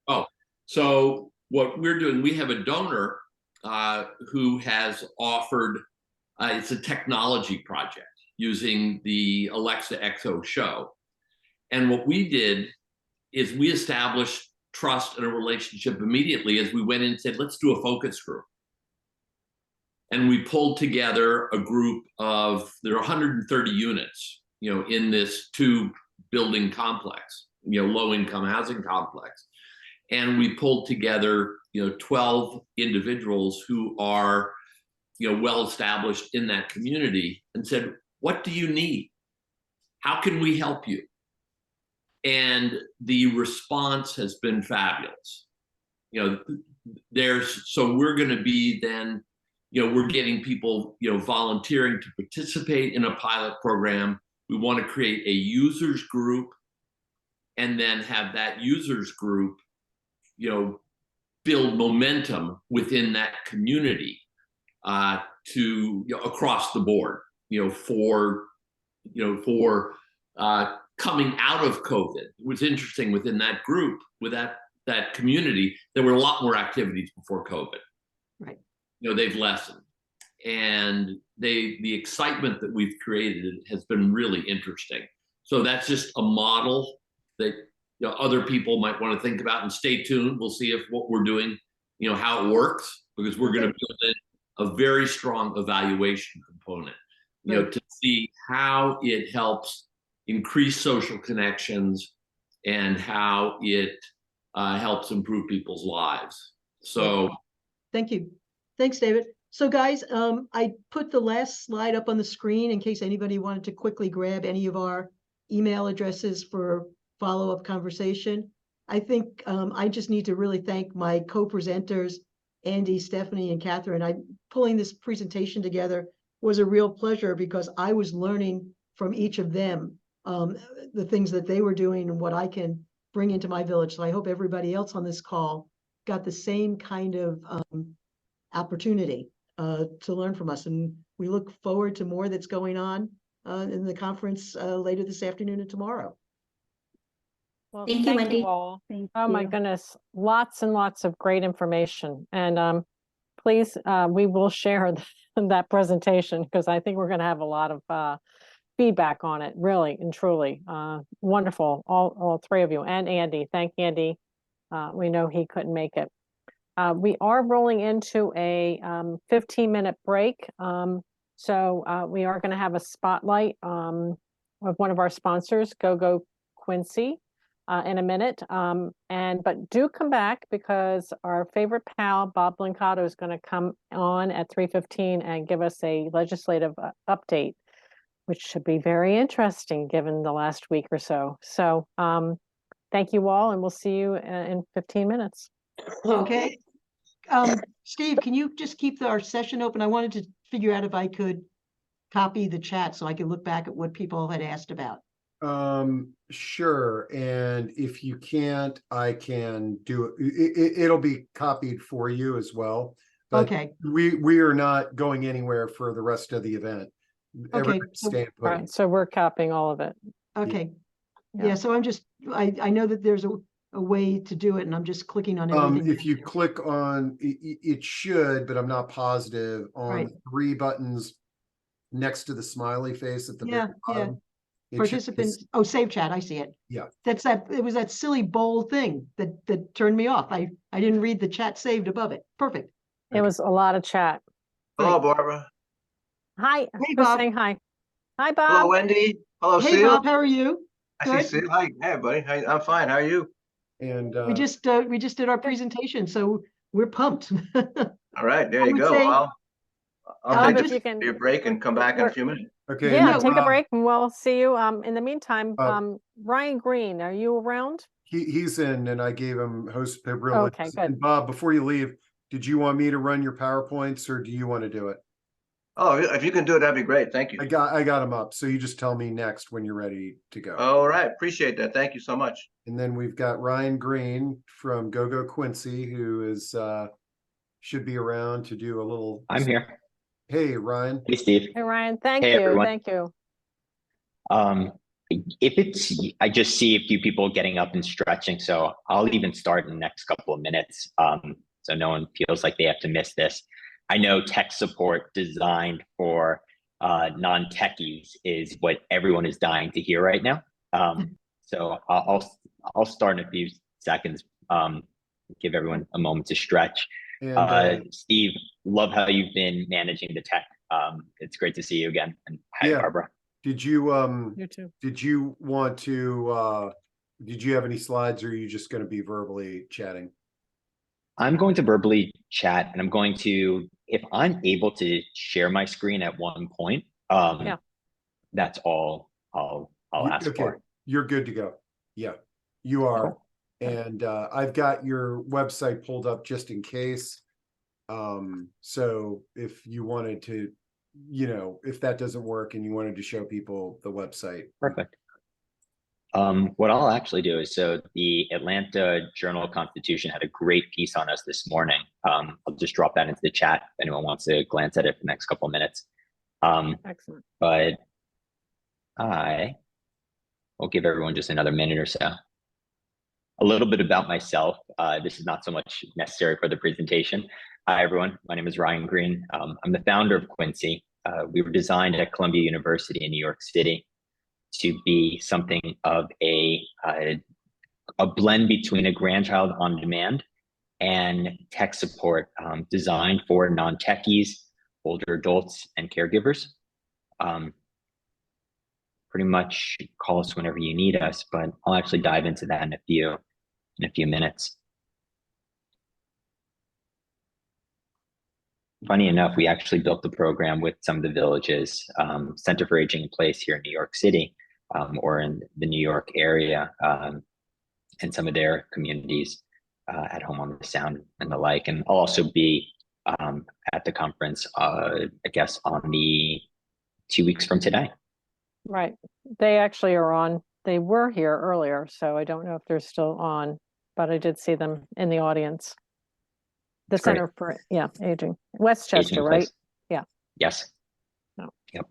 Oh, so what we're doing, we have a donor who has offered, it's a technology project using the Alexa Echo Show. And what we did is we established trust and a relationship immediately as we went in and said, let's do a focus group. And we pulled together a group of, there are 130 units, in this 2-building complex, low-income housing complex. And we pulled together, 12 individuals who are, well-established in that community and said, what do you need? How can we help you? And the response has been fabulous. So we're going to be then, we're getting people, volunteering to participate in a pilot program. We want to create a users group and then have that users group, build momentum within that community to across the board, for coming out of COVID. It was interesting within that group, with that community, there were a lot more activities before COVID. Right. They've lessened, and the excitement that we've created has been really interesting. So that's just a model that other people might want to think about, and stay tuned. We'll see if what we're doing, how it works, because we're going to build in a very strong evaluation component, to see how it helps increase social connections and how it helps improve people's lives. So thank you. Thanks, David. So guys, I put the last slide up on the screen in case anybody wanted to quickly grab any of our email addresses for follow-up conversation. I think I just need to really thank my co-presenters, Andy, Stephanie, and Kathryn. Pulling this presentation together was a real pleasure because I was learning from each of them the things that they were doing and what I can bring into my village. So I hope everybody else on this call got the same kind of opportunity to learn from us. And we look forward to more that's going on in the conference later this afternoon and tomorrow. Well, Thank you, Wendy. all. Thank Oh my you. goodness, lots and lots of great information. And please, we will share that presentation because I think we're going to have a lot of feedback on it, really and truly. Wonderful, all three of you, and Andy. Thank Andy. We know he couldn't make it. We are rolling into a 15-minute break. So we are going to have a spotlight of one of our sponsors, GoGo Quincy, in a minute. But do come back because our favorite pal, Bob Blancato, is going to come on at 3:15 and give us a legislative update, which should be very interesting given the last week or so. So thank you all, and we'll see you in 15 minutes. Okay. Steve, can you just keep our session open? I wanted to figure out if I could copy the chat so I could look back at what people had asked about. Sure. And if you can't, I can do it. It'll be copied for you as well. But Okay. We are not going anywhere for the rest of the event. Okay. Stay All right, so we're copying all of it. Okay. Yeah. Yeah. So I'm just, I know that there's a way to do it and I'm just clicking on everything. If you click on it should, but I'm not positive, on Right. 3 buttons next to the smiley face at the Yeah, very bottom. It should- Participants, oh, save chat, I see it. Yeah. It was that silly bold thing that turned me off. I didn't read the chat saved above it. Perfect. It was a lot of chat. Hello, Barbara. Hi, Hey, who's Bob. saying hi? Hi, Hello, Bob. Wendy. Hello, Hey, Sue. Bob, how are you? I Good. see Sue. Hi, hey, buddy. I'm fine. How are you? And We just did our presentation, so we're pumped. All right, there I you would go. say- I'll take if you can- your break and come back in a few minutes. okay. Yeah, and take a Bob, break and we'll see you. In the meantime, Bob. Ryan Green, are you around? He's in, and I gave him host privilege. Okay, good. And Bob, before you leave, did you want me to run your PowerPoints, or do you want to do it? Oh, if you can do it, that'd be great. Thank you. I got them up, so you just tell me next when you're ready to go. All right. Appreciate that. Thank you so much. And then we've got Ryan Green from GoGo Quincy, who is should be around to do a little. I'm here. Hey, Ryan. Hey, Steve. Hey, Ryan, thank Hey, you. everyone. Thank you. If it's, I just see a few people getting up and stretching, so I'll even start in the next couple of minutes, so no one feels like they have to miss this. I know tech support designed for non-techies is what everyone is dying to hear right now. So I'll start in a few seconds, give everyone a moment to stretch. And Steve, love how you've been managing the tech. It's great to see you again. And hi, yeah. Barbara. Did you You too. did you want to did you have any slides, or are you just going to be verbally chatting? I'm going to verbally chat, and I'm going to, if I'm able to share my screen at one point, Yeah. that's all I'll ask Okay, for. you're good to go. Yeah, you are. Cool. And I've got your website pulled up just in case. So if you wanted to, you know, if that doesn't work and you wanted to show people the website. Perfect. What I'll actually do is, so the Atlanta Journal-Constitution had a great piece on us this morning. I'll just drop that into the chat if anyone wants to glance at it for the next couple of minutes. Excellent. But I will give everyone just another minute or so. A little bit about myself. This is not so much necessary for the presentation. Hi, everyone. My name is Ryan Green. I'm the founder of Quincy. We were designed at Columbia University in New York City to be something of a blend between a grandchild on demand and tech support, designed for non-techies, older adults, and caregivers. Pretty much call us whenever you need us, but I'll actually dive into that in a few minutes. Funny enough, we actually built the program with some of the villages, Center for Aging in Place here in New York City, or in the New York area, and some of their communities at Home on the Sound and the like. And I'll also be at the conference, I guess, on the 2 weeks from today. Right. They actually are on. They were here earlier, so I don't know if they're still on, but I did see them in the audience. The That's great. Center for, yeah, Aging. Westchester, Aging right? Place. Yeah. Yes. No. Yep.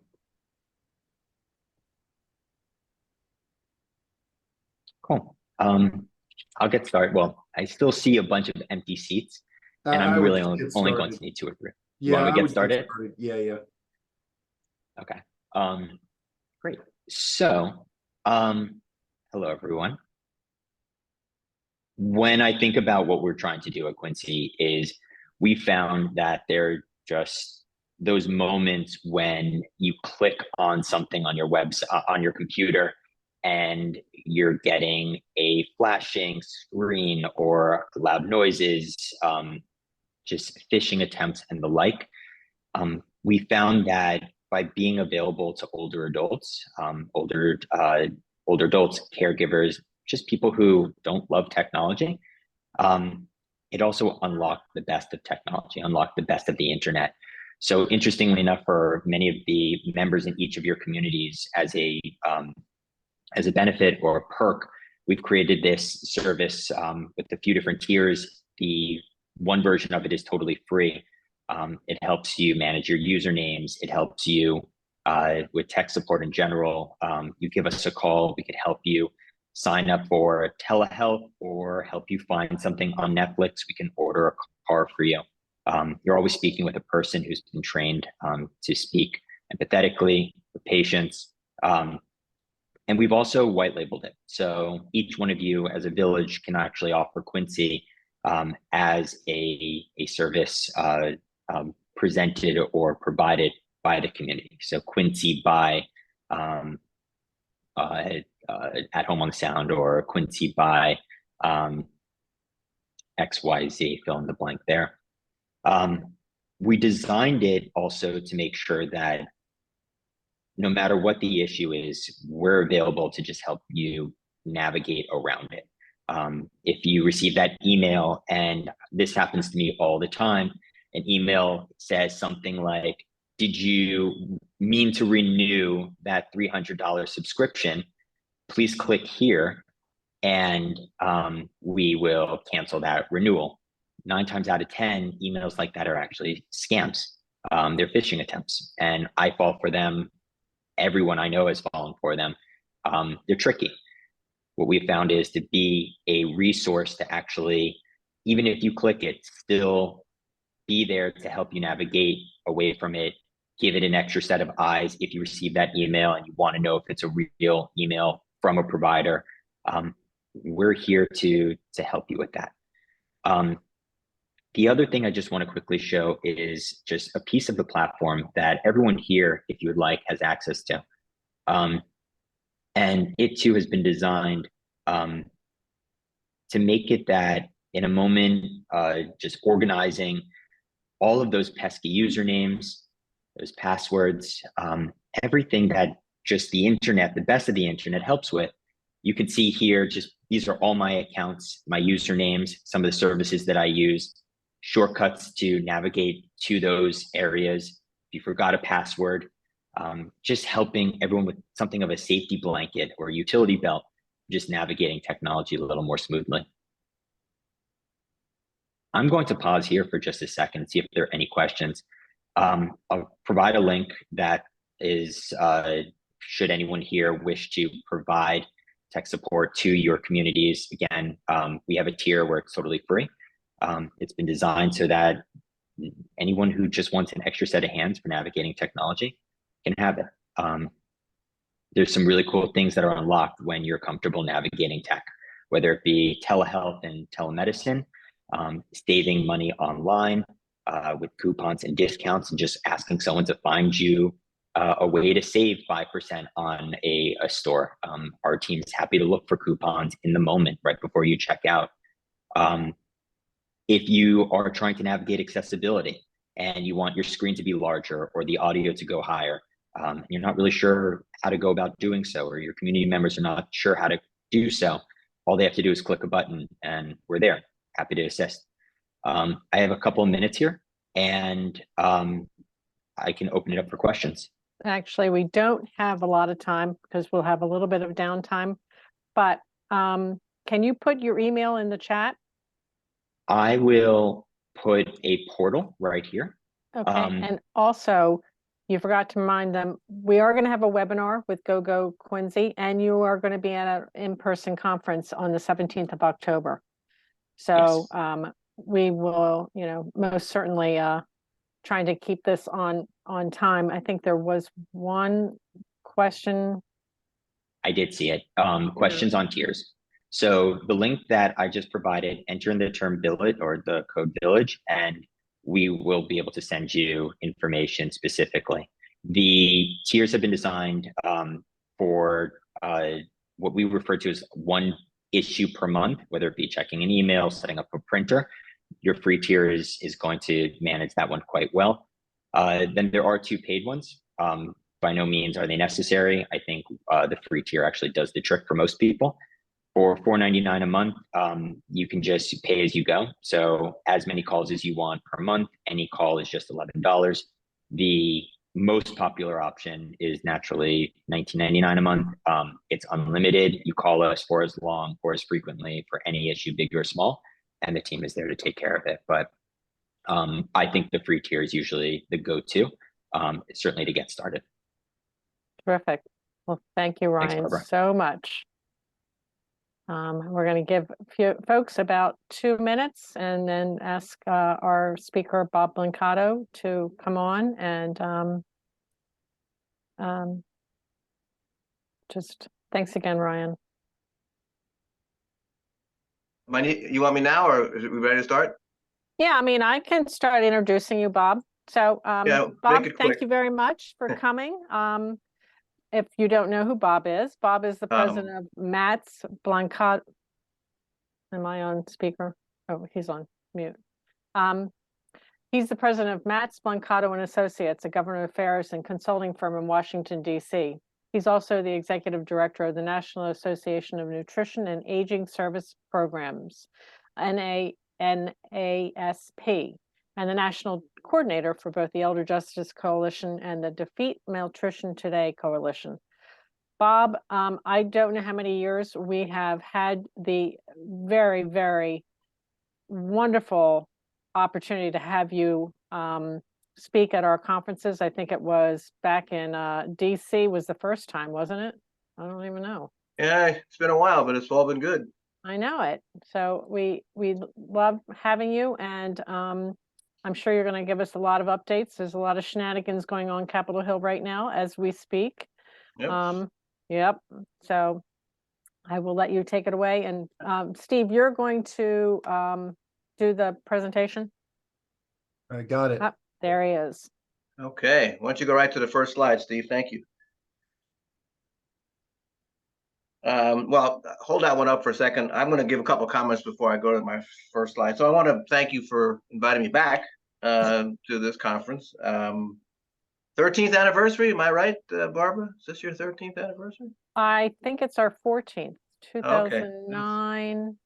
Cool. I'll get started. Well, I still see a bunch of empty seats, and I'm really only going to need 2 or 3. You want me to get started? Yeah. Okay. Great. So, hello, everyone. When I think about what we're trying to do at Quincy, is we found that there are just those moments when you click on something on your website, on your computer, and you're getting a flashing screen or loud noises, just phishing attempts and the like. We found that by being available to older adults, older adults, caregivers, just people who don't love technology, it also unlocked the best of technology, unlocked the best of the internet. So interestingly enough, for many of the members in each of your communities, as a benefit or a perk, we've created this service with a few different tiers. The one version of it is totally free. It helps you manage your usernames. It helps you with tech support in general. You give us a call, we could help you sign up for telehealth or help you find something on Netflix. We can order a car for you. You're always speaking with a person who's been trained to speak empathetically with patients. And we've also white labeled it. So each one of you as a village can actually offer Quincy as a service presented or provided by the community. So Quincy by At Home on the Sound, or Quincy by XYZ, fill in the blank there. We designed it also to make sure that no matter what the issue is, we're available to just help you navigate around it. If you receive that email, and this happens to me all the time, an email says something like, did you mean to renew that $300 subscription? Please click here and we will cancel that renewal. 9 times out of 10, emails like that are actually scams. They're phishing attempts, and I fall for them. Everyone I know has fallen for them. They're tricky. What we found is to be a resource to actually, even if you click it, still be there to help you navigate away from it. Give it an extra set of eyes if you receive that email and you want to know if it's a real email from a provider. We're here to help you with that. The other thing I just want to quickly show is just a piece of the platform that everyone here, if you would like, has access to. And it too has been designed to make it that in a moment, just organizing all of those pesky usernames, those passwords, everything that just the internet, the best of the internet helps with. You can see here, just these are all my accounts, my usernames, some of the services that I use, shortcuts to navigate to those areas. If you forgot a password, just helping everyone with something of a safety blanket or utility belt, just navigating technology a little more smoothly. I'm going to pause here for just a second and see if there are any questions. I'll provide a link that is, should anyone here wish to provide tech support to your communities. Again, we have a tier where it's totally free. It's been designed so that anyone who just wants an extra set of hands for navigating technology can have it. There's some really cool things that are unlocked when you're comfortable navigating tech, whether it be telehealth and telemedicine, saving money online with coupons and discounts, and just asking someone to find you a way to save 5% on a store. Our team is happy to look for coupons in the moment right before you check out. If you are trying to navigate accessibility and you want your screen to be larger or the audio to go higher, you're not really sure how to go about doing so, or your community members are not sure how to do so, all they have to do is click a button and we're there, happy to assist. I have a couple of minutes here and I can open it up for questions. Actually, we don't have a lot of time because we'll have a little bit of downtime, but can you put your email in the chat? I will put a portal right here. Okay, and also, you forgot to remind them, we are going to have a webinar with GoGo Quincy, and you are going to be at an in-person conference on the 17th of October. So yes. We will, most certainly trying to keep this on time. I think there was one question. I did see it. Questions on tiers. So the link that I just provided, enter in the term billet or the code village, and we will be able to send you information specifically. The tiers have been designed for what we refer to as one issue per month, whether it be checking an email, setting up a printer. Your free tier is going to manage that one quite well. Then there are two paid ones. By no means are they necessary. I think the free tier actually does the trick for most people. For $4.99 a month, you can just pay as you go. So as many calls as you want per month, any call is just $11. The most popular option is naturally $19.99 a month. It's unlimited. You call us for as long or as frequently for any issue, big or small, and the team is there to take care of it. But I think the free tier is usually the go-to, certainly to get started. Terrific. Well, thank you, Ryan, so much. We're going to give a few folks about 2 minutes and then ask our speaker, Bob Blancato, to come on and just thanks again, Ryan. You want me now, or are we ready to start? Yeah, I mean, I can start introducing you, Bob. So, yeah, Bob, thank you very much for coming. If you don't know who Bob is the president of Matt's Blancato. Am I on speaker? Oh, he's on mute. He's the president of Matt's Blancato and Associates, a government affairs and consulting firm in Washington, D.C. He's also the executive director of the National Association of Nutrition and Aging Service Programs, NASP, and the national coordinator for both the Elder Justice Coalition and the Defeat Malnutrition Today Coalition. Bob, I don't know how many years we have had the very, very wonderful opportunity to have you speak at our conferences. I think it was back in DC was the first time, wasn't it? I don't even know. Yeah, it's been a while, but it's all been good. I know it. So we love having you, and I'm sure you're going to give us a lot of updates. There's a lot of shenanigans going on Capitol Hill right now as we speak. Yep. Yep. So I will let you take it away. And Steve, you're going to do the presentation? I got it. Ah, there he is. Okay, why don't you go right to the first slide, Steve? Thank you. Well, hold that one up for a second. I'm going to give a couple of comments before I go to my first slide. So I want to thank you for inviting me back to this conference. 13th anniversary, am I right, Barbara? Is this your 13th anniversary? I think it's our 14th, 2009,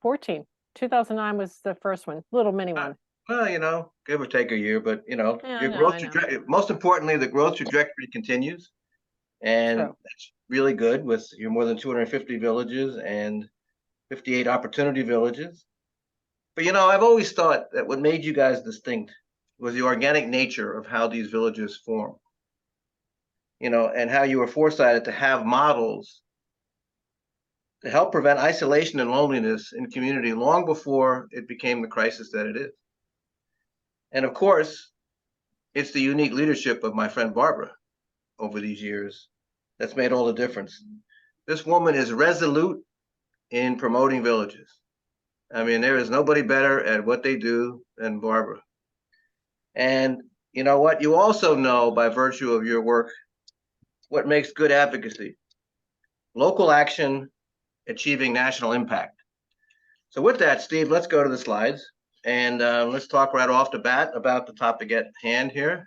14. 2009 was the first one, little mini one. Well, you know, give or take a year, but you know, Yeah, your I know, growth I know. trajectory, most importantly, the growth trajectory continues. And True. that's really good with your more than 250 villages and 58 opportunity villages. But you know, I've always thought that what made you guys distinct was the organic nature of how these villages form. You know, and how you were foresighted to have models to help prevent isolation and loneliness in community long before it became the crisis that it is. And of course, it's the unique leadership of my friend Barbara over these years that's made all the difference. This woman is resolute in promoting villages. I mean, there is nobody better at what they do than Barbara. And you know what? You also know by virtue of your work what makes good advocacy. Local action achieving national impact. So with that, Steve, let's go to the slides. And let's talk right off the bat about the topic at hand here,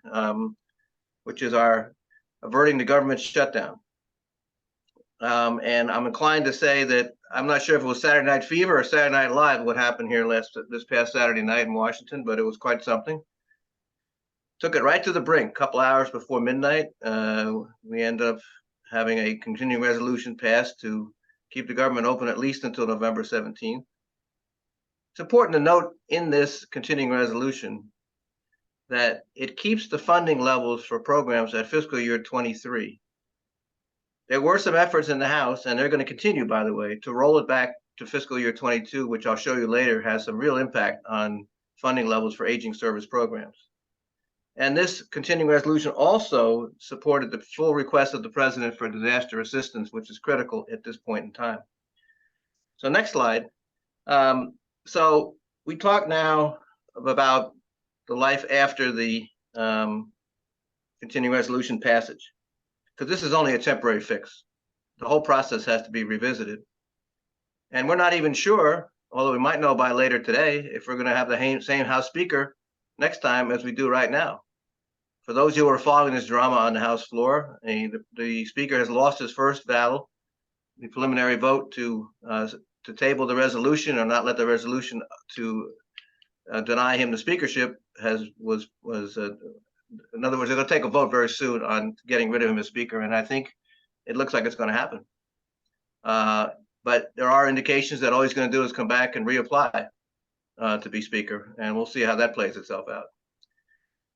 which is our averting the government shutdown. And I'm inclined to say that I'm not sure if it was Saturday Night Fever or Saturday Night Live what happened here this past Saturday night in Washington, but it was quite something. Took it right to the brink. A couple hours before midnight, we ended up having a continuing resolution passed to keep the government open at least until November 17th. It's important to note in this continuing resolution that it keeps the funding levels for programs at fiscal year 23. There were some efforts in the House, and they're going to continue, by the way, to roll it back to fiscal year 22, which I'll show you later has some real impact on funding levels for aging service programs. And this continuing resolution also supported the full request of the president for disaster assistance, which is critical at this point in time. So next slide. So we talk now about the life after the continuing resolution passage, because this is only a temporary fix. The whole process has to be revisited. And we're not even sure, although we might know by later today, if we're going to have the same House Speaker next time as we do right now. For those who are following this drama on the House floor, the Speaker has lost his first battle, the preliminary vote to table the resolution or not let the resolution to deny him the speakership was in other words, they're going to take a vote very soon on getting rid of him as Speaker, and I think it looks like it's going to happen. But there are indications that all he's going to do is come back and reapply to be Speaker, and we'll see how that plays itself out.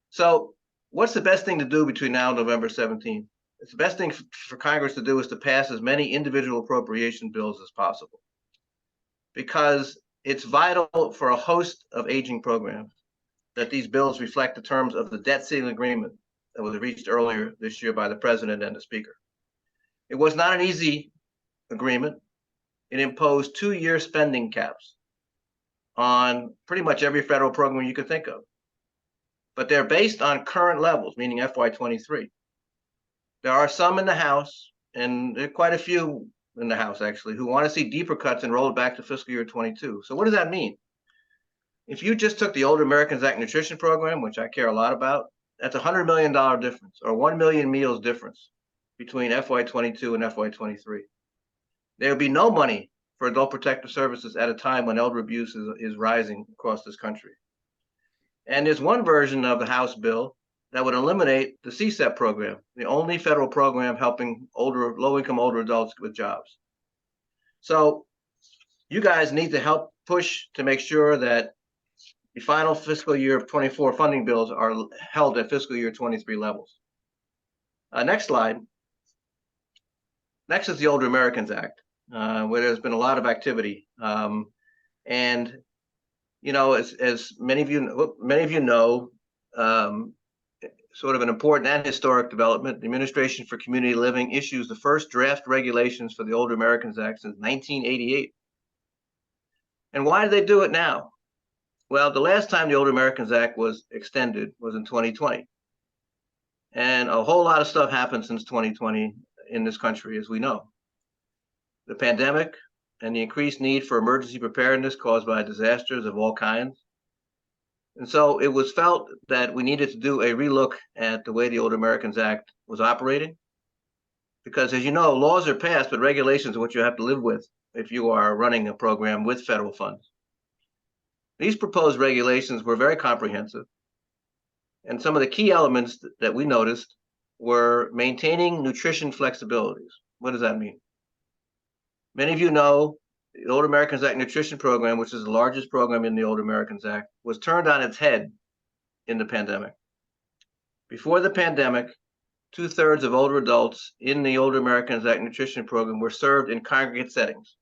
So what's the best thing to do between now and November 17th? It's the best thing for Congress to do is to pass as many individual appropriation bills as possible, because it's vital for a host of aging programs that these bills reflect the terms of the debt ceiling agreement that was reached earlier this year by the president and the Speaker. It was not an easy agreement. It imposed 2-year spending caps on pretty much every federal program you could think of. But they're based on current levels, meaning FY23. There are some in the House, and there are quite a few in the House actually, who want to see deeper cuts and roll it back to fiscal year 22. So what does that mean? If you just took the Older Americans Act nutrition program, which I care a lot about, that's $100 million difference, or 1 million meals difference between FY22 and FY23. There will be no money for adult protective services at a time when elder abuse is rising across this country. And there's one version of the House bill that would eliminate the CSEP program, the only federal program helping low-income older adults with jobs. So you guys need to help push to make sure that the final fiscal year of 24 funding bills are held at fiscal year 23 levels. Next slide. Next is the Older Americans Act, where there's been a lot of activity. And you know, as many of you know, sort of an important and historic development, the Administration for Community Living issues the first draft regulations for the Older Americans Act since 1988. And why do they do it now? Well, the last time the Older Americans Act was extended was in 2020. And a whole lot of stuff happened since 2020 in this country, as we know. The pandemic and the increased need for emergency preparedness caused by disasters of all kinds. And so it was felt that we needed to do a relook at the way the Older Americans Act was operating. Because as you know, laws are passed, but regulations are what you have to live with if you are running a program with federal funds. These proposed regulations were very comprehensive. And some of the key elements that we noticed were maintaining nutrition flexibilities. What does that mean? Many of you know the Older Americans Act Nutrition Program, which is the largest program in the Older Americans Act, was turned on its head in the pandemic. Before the pandemic, 2/3 of older adults in the Older Americans Act Nutrition Program were served in congregate settings.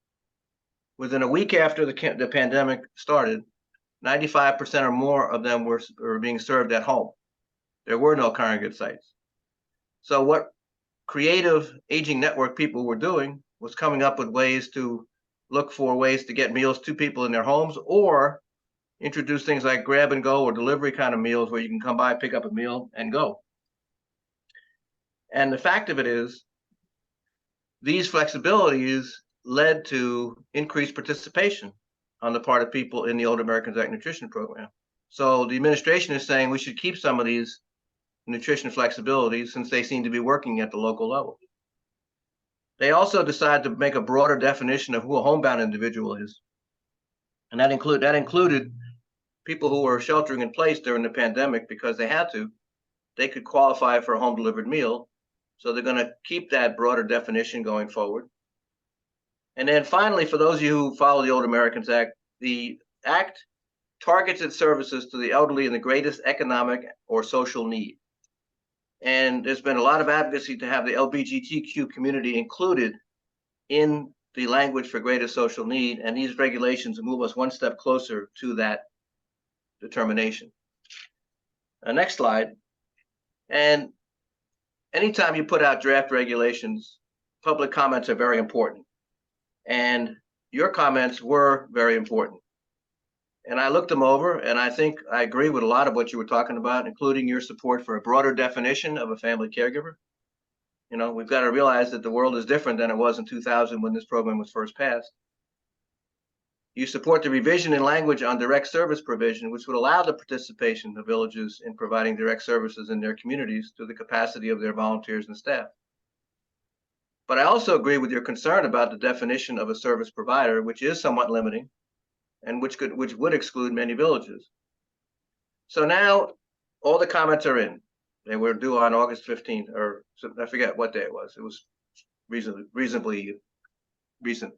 Within a week after the pandemic started, 95% or more of them were being served at home. There were no congregate sites. So what creative aging network people were doing was coming up with ways to look for ways to get meals to people in their homes, or introduce things like grab and go or delivery kind of meals where you can come by, pick up a meal and go. And the fact of it is, these flexibilities led to increased participation on the part of people in the Older Americans Act Nutrition Program. So the administration is saying we should keep some of these nutrition flexibilities since they seem to be working at the local level. They also decided to make a broader definition of who a homebound individual is. And that included people who were sheltering in place during the pandemic because they had to. They could qualify for a home delivered meal. So they're going to keep that broader definition going forward. And then finally, for those of you who follow the Older Americans Act, the Act targets its services to the elderly in the greatest economic or social need. And there's been a lot of advocacy to have the LGBTQ community included in the language for greatest social need, and these regulations move us one step closer to that determination. Next slide. And anytime you put out draft regulations, public comments are very important. And your comments were very important. And I looked them over, and I think I agree with a lot of what you were talking about, including your support for a broader definition of a family caregiver. You know, we've got to realize that the world is different than it was in 2000 when this program was first passed. You support the revision in language on direct service provision, which would allow the participation of villages in providing direct services in their communities to the capacity of their volunteers and staff. But I also agree with your concern about the definition of a service provider, which is somewhat limiting, and which would exclude many villages. So now all the comments are in. They were due on August 15th, or I forget what day it was. It was reasonably recent.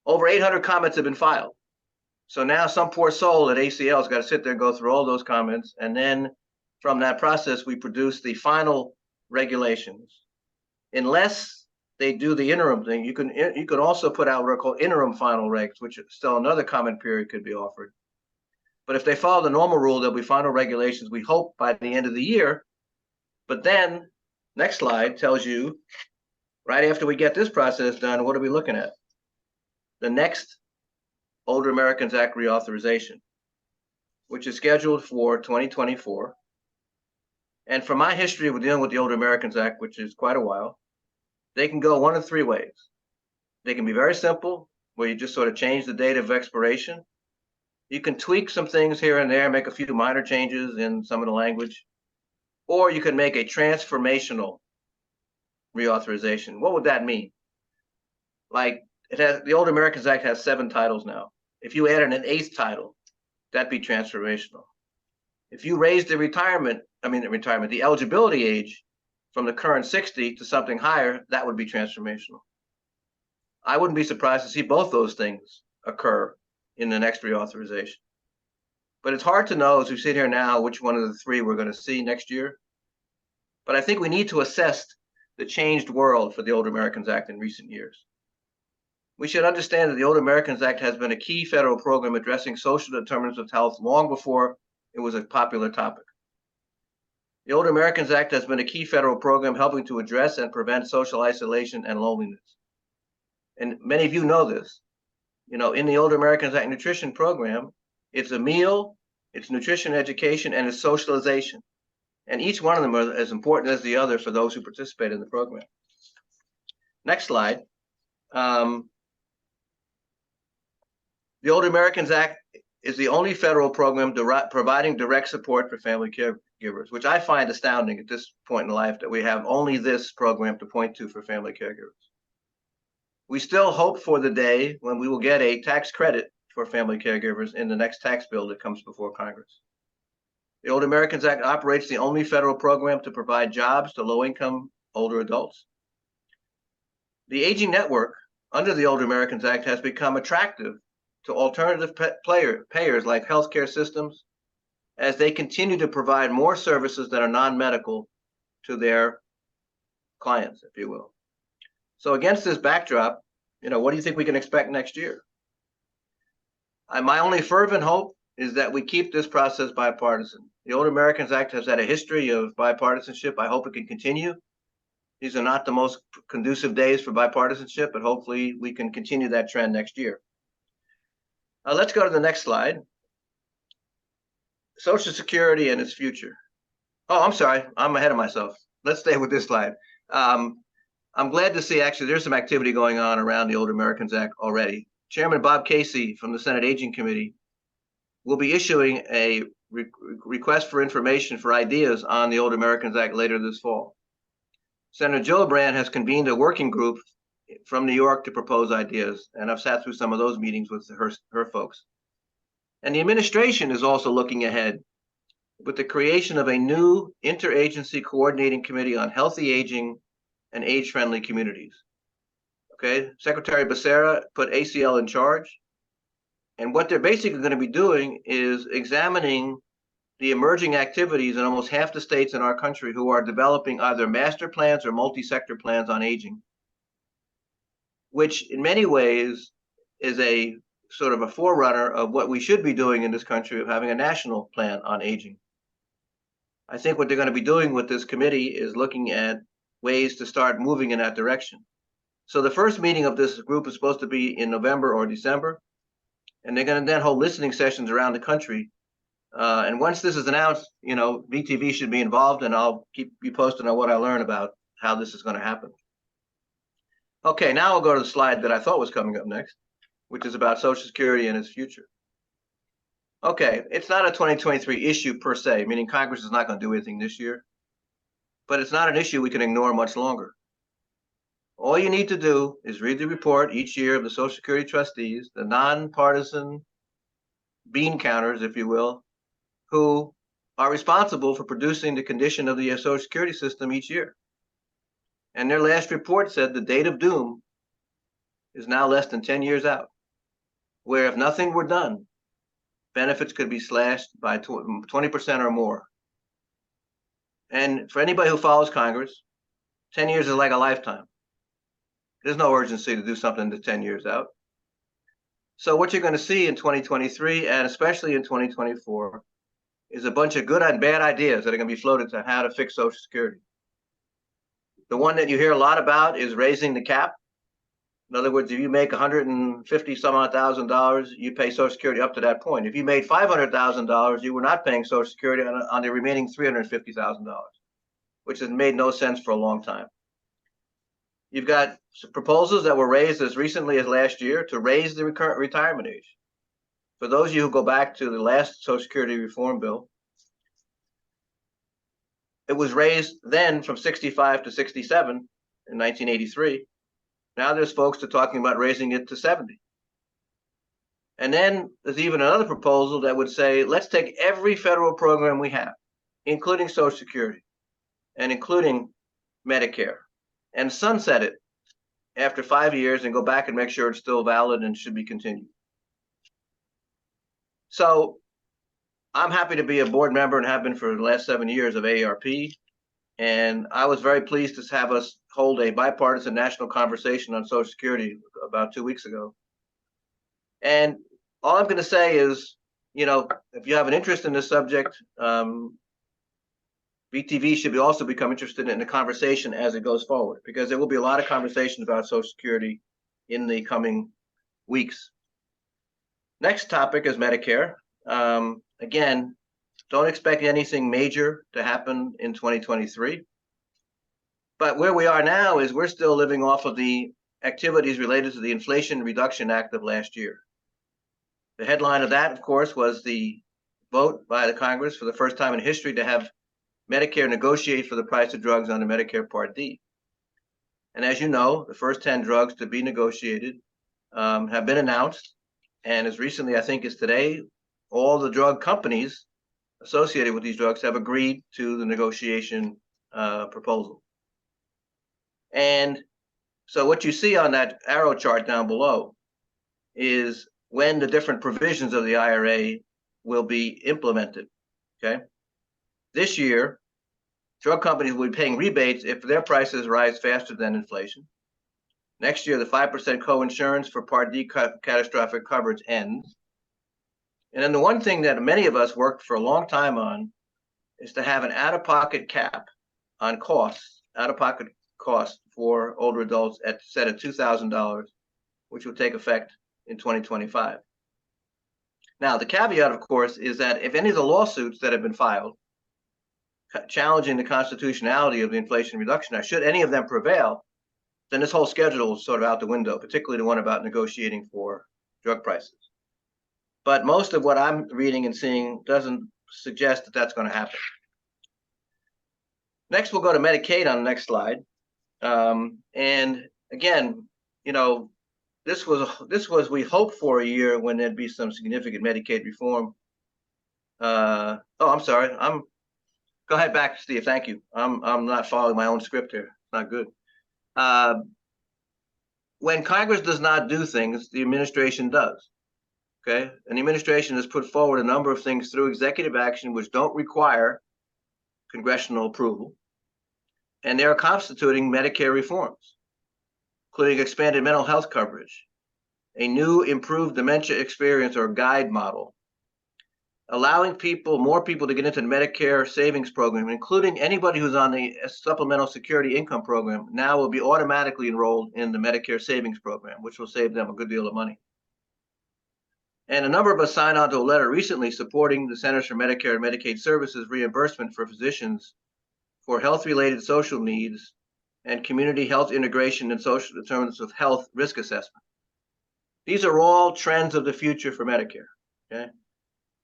Over 800 comments have been filed. So now some poor soul at ACL has got to sit there and go through all those comments. And then from that process, we produce the final regulations. Unless they do the interim thing, you can also put out what are called interim final regs, which still another comment period could be offered. But if they follow the normal rule, there'll be final regulations, we hope, by the end of the year. But then, next slide tells you, right after we get this process done, what are we looking at? The next Older Americans Act reauthorization, which is scheduled for 2024. And from my history with dealing with the Older Americans Act, which is quite a while, they can go one of three ways. They can be very simple, where you just sort of change the date of expiration. You can tweak some things here and there, make a few minor changes in some of the language, or you can make a transformational reauthorization. What would that mean? Like, the Older Americans Act has 7 titles now. If you added an 8th title, that'd be transformational. If you raise the eligibility age from the current 60 to something higher, that would be transformational. I wouldn't be surprised to see both those things occur in the next reauthorization. But it's hard to know as we sit here now which one of the 3 we're going to see next year. But I think we need to assess the changed world for the Older Americans Act in recent years. We should understand that the Older Americans Act has been a key federal program addressing social determinants of health long before it was a popular topic. The Older Americans Act has been a key federal program helping to address and prevent social isolation and loneliness. And many of you know this. You know, in the Older Americans Act Nutrition Program, it's a meal, it's nutrition education, and it's socialization. And each one of them are as important as the other for those who participate in the program. Next slide. The Older Americans Act is the only federal program providing direct support for family caregivers, which I find astounding at this point in life that we have only this program to point to for family caregivers. We still hope for the day when we will get a tax credit for family caregivers in the next tax bill that comes before Congress. The Older Americans Act operates the only federal program to provide jobs to low-income older adults. The aging network under the Older Americans Act has become attractive to alternative payers like healthcare systems as they continue to provide more services that are non-medical to their clients, if you will. So against this backdrop, what do you think we can expect next year? My only fervent hope is that we keep this process bipartisan. The Older Americans Act has had a history of bipartisanship. I hope it can continue. These are not the most conducive days for bipartisanship, but hopefully we can continue that trend next year. Let's go to the next slide. Social Security and its future. Oh, I'm sorry, I'm ahead of myself. Let's stay with this slide. I'm glad to see actually there's some activity going on around the Older Americans Act already. Chairman Bob Casey from the Senate Aging Committee will be issuing a request for information for ideas on the Older Americans Act later this fall. Senator Gillibrand has convened a working group from New York to propose ideas, and I've sat through some of those meetings with her folks. And the administration is also looking ahead with the creation of a new interagency coordinating committee on healthy aging and age-friendly communities. Okay, Secretary Becerra put ACL in charge, and what they're basically going to be doing is examining the emerging activities in almost half the states in our country who are developing either master plans or multi-sector plans on aging, which in many ways is a sort of a forerunner of what we should be doing in this country of having a national plan on aging. I think what they're going to be doing with this committee is looking at ways to start moving in that direction. So the first meeting of this group is supposed to be in November or December, and they're going to then hold listening sessions around the country. And once this is announced, VTV should be involved, and I'll keep you posted on what I learn about how this is going to happen. Okay, now I'll go to the slide that I thought was coming up next, which is about Social Security and its future. Okay, it's not a 2023 issue per se, meaning Congress is not going to do anything this year, but it's not an issue we can ignore much longer. All you need to do is read the report each year of the Social Security trustees, the nonpartisan bean counters, if you will, who are responsible for producing the condition of the Social Security system each year. And their last report said the date of doom is now less than 10 years out, where if nothing were done, benefits could be slashed by 20% or more. And for anybody who follows Congress, 10 years is like a lifetime. There's no urgency to do something to 10 years out. So what you're going to see in 2023 and especially in 2024 is a bunch of good and bad ideas that are going to be floated to how to fix Social Security. The one that you hear a lot about is raising the cap. In other words, if you make $150 some odd $1,000, you pay Social Security up to that point. If you made $500,000, you were not paying Social Security on the remaining $350,000, which has made no sense for a long time. You've got proposals that were raised as recently as last year to raise the current retirement age. For those of you who go back to the last Social Security reform bill, it was raised then from 65 to 67 in 1983. Now there's folks that are talking about raising it to 70. And then there's even another proposal that would say, let's take every federal program we have, including Social Security and including Medicare, and sunset it after 5 years and go back and make sure it's still valid and should be continued. So I'm happy to be a board member and have been for the last 7 years of AARP. And I was very pleased to have us hold a bipartisan national conversation on Social Security about 2 weeks ago. And all I'm going to say is, if you have an interest in this subject, VTV should also become interested in the conversation as it goes forward, because there will be a lot of conversations about Social Security in the coming weeks. Next topic is Medicare. Again, don't expect anything major to happen in 2023. But where we are now is we're still living off of the activities related to the Inflation Reduction Act of last year. The headline of that, of course, was the vote by the Congress for the first time in history to have Medicare negotiate for the price of drugs under Medicare Part D. And as you know, the first 10 drugs to be negotiated have been announced. And as recently, I think as today, all the drug companies associated with these drugs have agreed to the negotiation proposal. And so what you see on that arrow chart down below is when the different provisions of the IRA will be implemented, okay? This year, drug companies will be paying rebates if their prices rise faster than inflation. Next year, the 5% co-insurance for Part D catastrophic coverage ends. And then the one thing that many of us worked for a long time on is to have an out-of-pocket cap on costs, out-of-pocket costs for older adults set at $2,000, which will take effect in 2025. Now, the caveat, of course, is that if any of the lawsuits that have been filed challenging the constitutionality of the Inflation Reduction Act, should any of them prevail, then this whole schedule is sort of out the window, particularly the one about negotiating for drug prices. But most of what I'm reading and seeing doesn't suggest that that's going to happen. Next, we'll go to Medicaid on the next slide. And again, you know, this was we hoped for a year when there'd be some significant Medicaid reform. Oh, I'm sorry. Go ahead back, Steve. Thank you. I'm not following my own script here. It's not good. When Congress does not do things, the administration does. Okay, and the administration has put forward a number of things through executive action which don't require congressional approval, and they are constituting Medicare reforms, including expanded mental health coverage, a new improved dementia experience or guide model, allowing more people to get into the Medicare savings program, including anybody who's on the supplemental security income program now will be automatically enrolled in the Medicare savings program, which will save them a good deal of money. And a number of us signed on to a letter recently supporting the Centers for Medicare and Medicaid Services reimbursement for physicians for health-related social needs and community health integration and social determinants of health risk assessment. These are all trends of the future for Medicare, okay?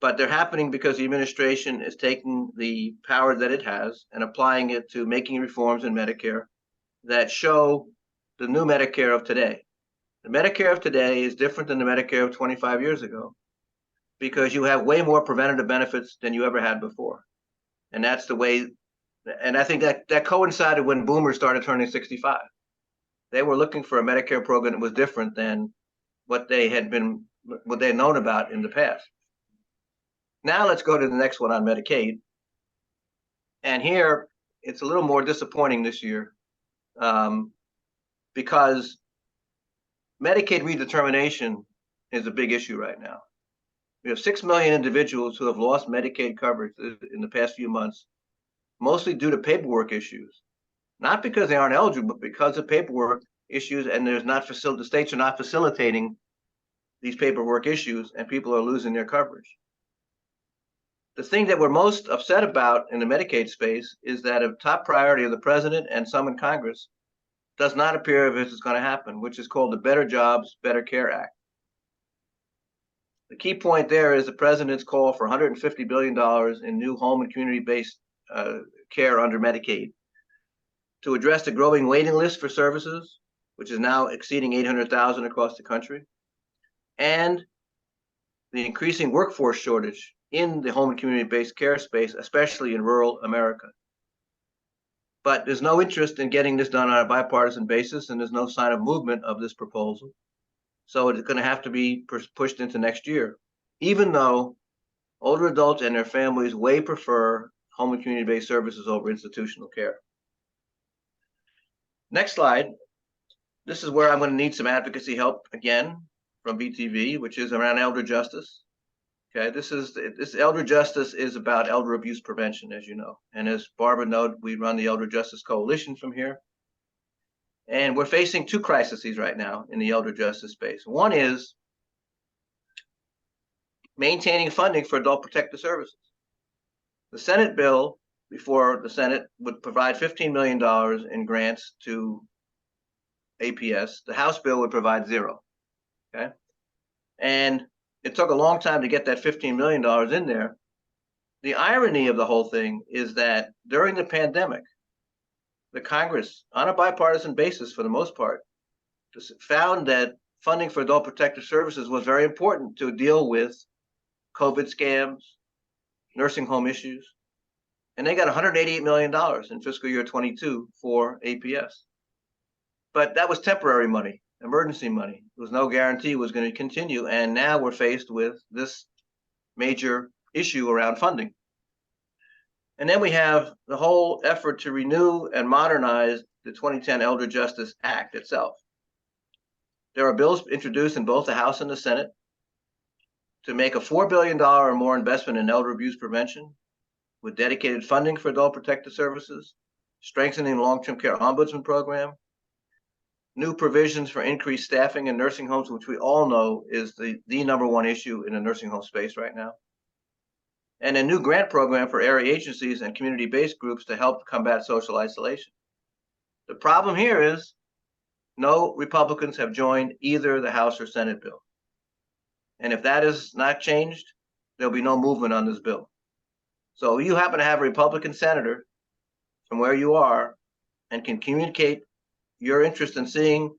But they're happening because the administration is taking the power that it has and applying it to making reforms in Medicare that show the new Medicare of today. The Medicare of today is different than the Medicare of 25 years ago because you have way more preventative benefits than you ever had before. And that's the way, and I think that coincided when boomers started turning 65. They were looking for a Medicare program that was different than what they had known about in the past. Now let's go to the next one on Medicaid. And here, it's a little more disappointing this year because Medicaid redetermination is a big issue right now. We have 6 million individuals who have lost Medicaid coverage in the past few months, mostly due to paperwork issues. Not because they aren't eligible, but because of paperwork issues, and the states are not facilitating these paperwork issues, and people are losing their coverage. The thing that we're most upset about in the Medicaid space is that a top priority of the president and some in Congress does not appear if this is going to happen, which is called the Better Jobs, Better Care Act. The key point there is the president's call for $150 billion in new home and community-based care under Medicaid to address the growing waiting list for services, which is now exceeding 800,000 across the country, and the increasing workforce shortage in the home and community-based care space, especially in rural America. But there's no interest in getting this done on a bipartisan basis, and there's no sign of movement of this proposal. So it's going to have to be pushed into next year, even though older adults and their families way prefer home and community-based services over institutional care. Next slide. This is where I'm going to need some advocacy help again from BTV, which is around elder justice. Okay, this elder justice is about elder abuse prevention, as you know. And as Barbara noted, we run the Elder Justice Coalition from here. And we're facing two crises right now in the elder justice space. One is maintaining funding for adult protective services. The Senate bill before the Senate would provide $15 million in grants to APS. The House bill would provide zero. Okay. And it took a long time to get that $15 million in there. The irony of the whole thing is that during the pandemic, the Congress, on a bipartisan basis for the most part, found that funding for adult protective services was very important to deal with COVID scams, nursing home issues. And they got $188 million in fiscal year 22 for APS. But that was temporary money, emergency money. There was no guarantee it was going to continue. And now we're faced with this major issue around funding. And then we have the whole effort to renew and modernize the 2010 Elder Justice Act itself. There are bills introduced in both the House and the Senate to make a $4 billion or more investment in elder abuse prevention with dedicated funding for adult protective services, strengthening the long-term care ombudsman program, new provisions for increased staffing in nursing homes, which we all know is the number one issue in the nursing home space right now, and a new grant program for area agencies and community-based groups to help combat social isolation. The problem here is no Republicans have joined either the House or Senate bill. And if that is not changed, there'll be no movement on this bill. So you happen to have a Republican senator from where you are and can communicate your interest in seeing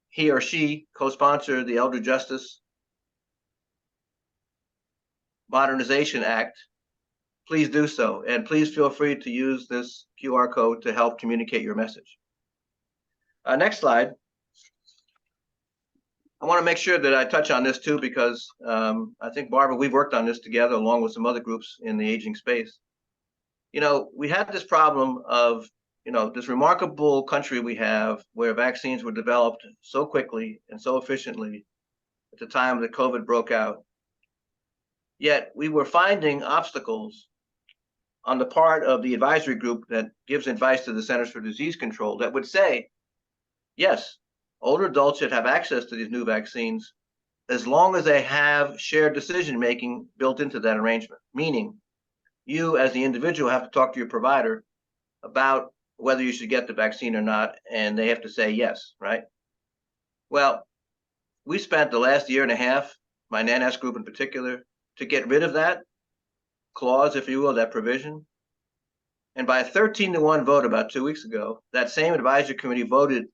he or she co-sponsor the Elder Justice Modernization Act, please do so. And please feel free to use this QR code to help communicate your message. Next slide. I want to make sure that I touch on this too, because I think, Barbara, we've worked on this together along with some other groups in the aging space. You know, we had this problem of, you know, this remarkable country we have where vaccines were developed so quickly and so efficiently at the time that COVID broke out. Yet we were finding obstacles on the part of the advisory group that gives advice to the Centers for Disease Control that would say, yes, older adults should have access to these new vaccines as long as they have shared decision-making built into that arrangement, meaning you as the individual have to talk to your provider about whether you should get the vaccine or not, and they have to say yes, right? Well, we spent the last year and a half, my NANS group in particular, to get rid of that clause, if you will, that provision. And by a 13-1 vote about 2 weeks ago, that same advisory committee voted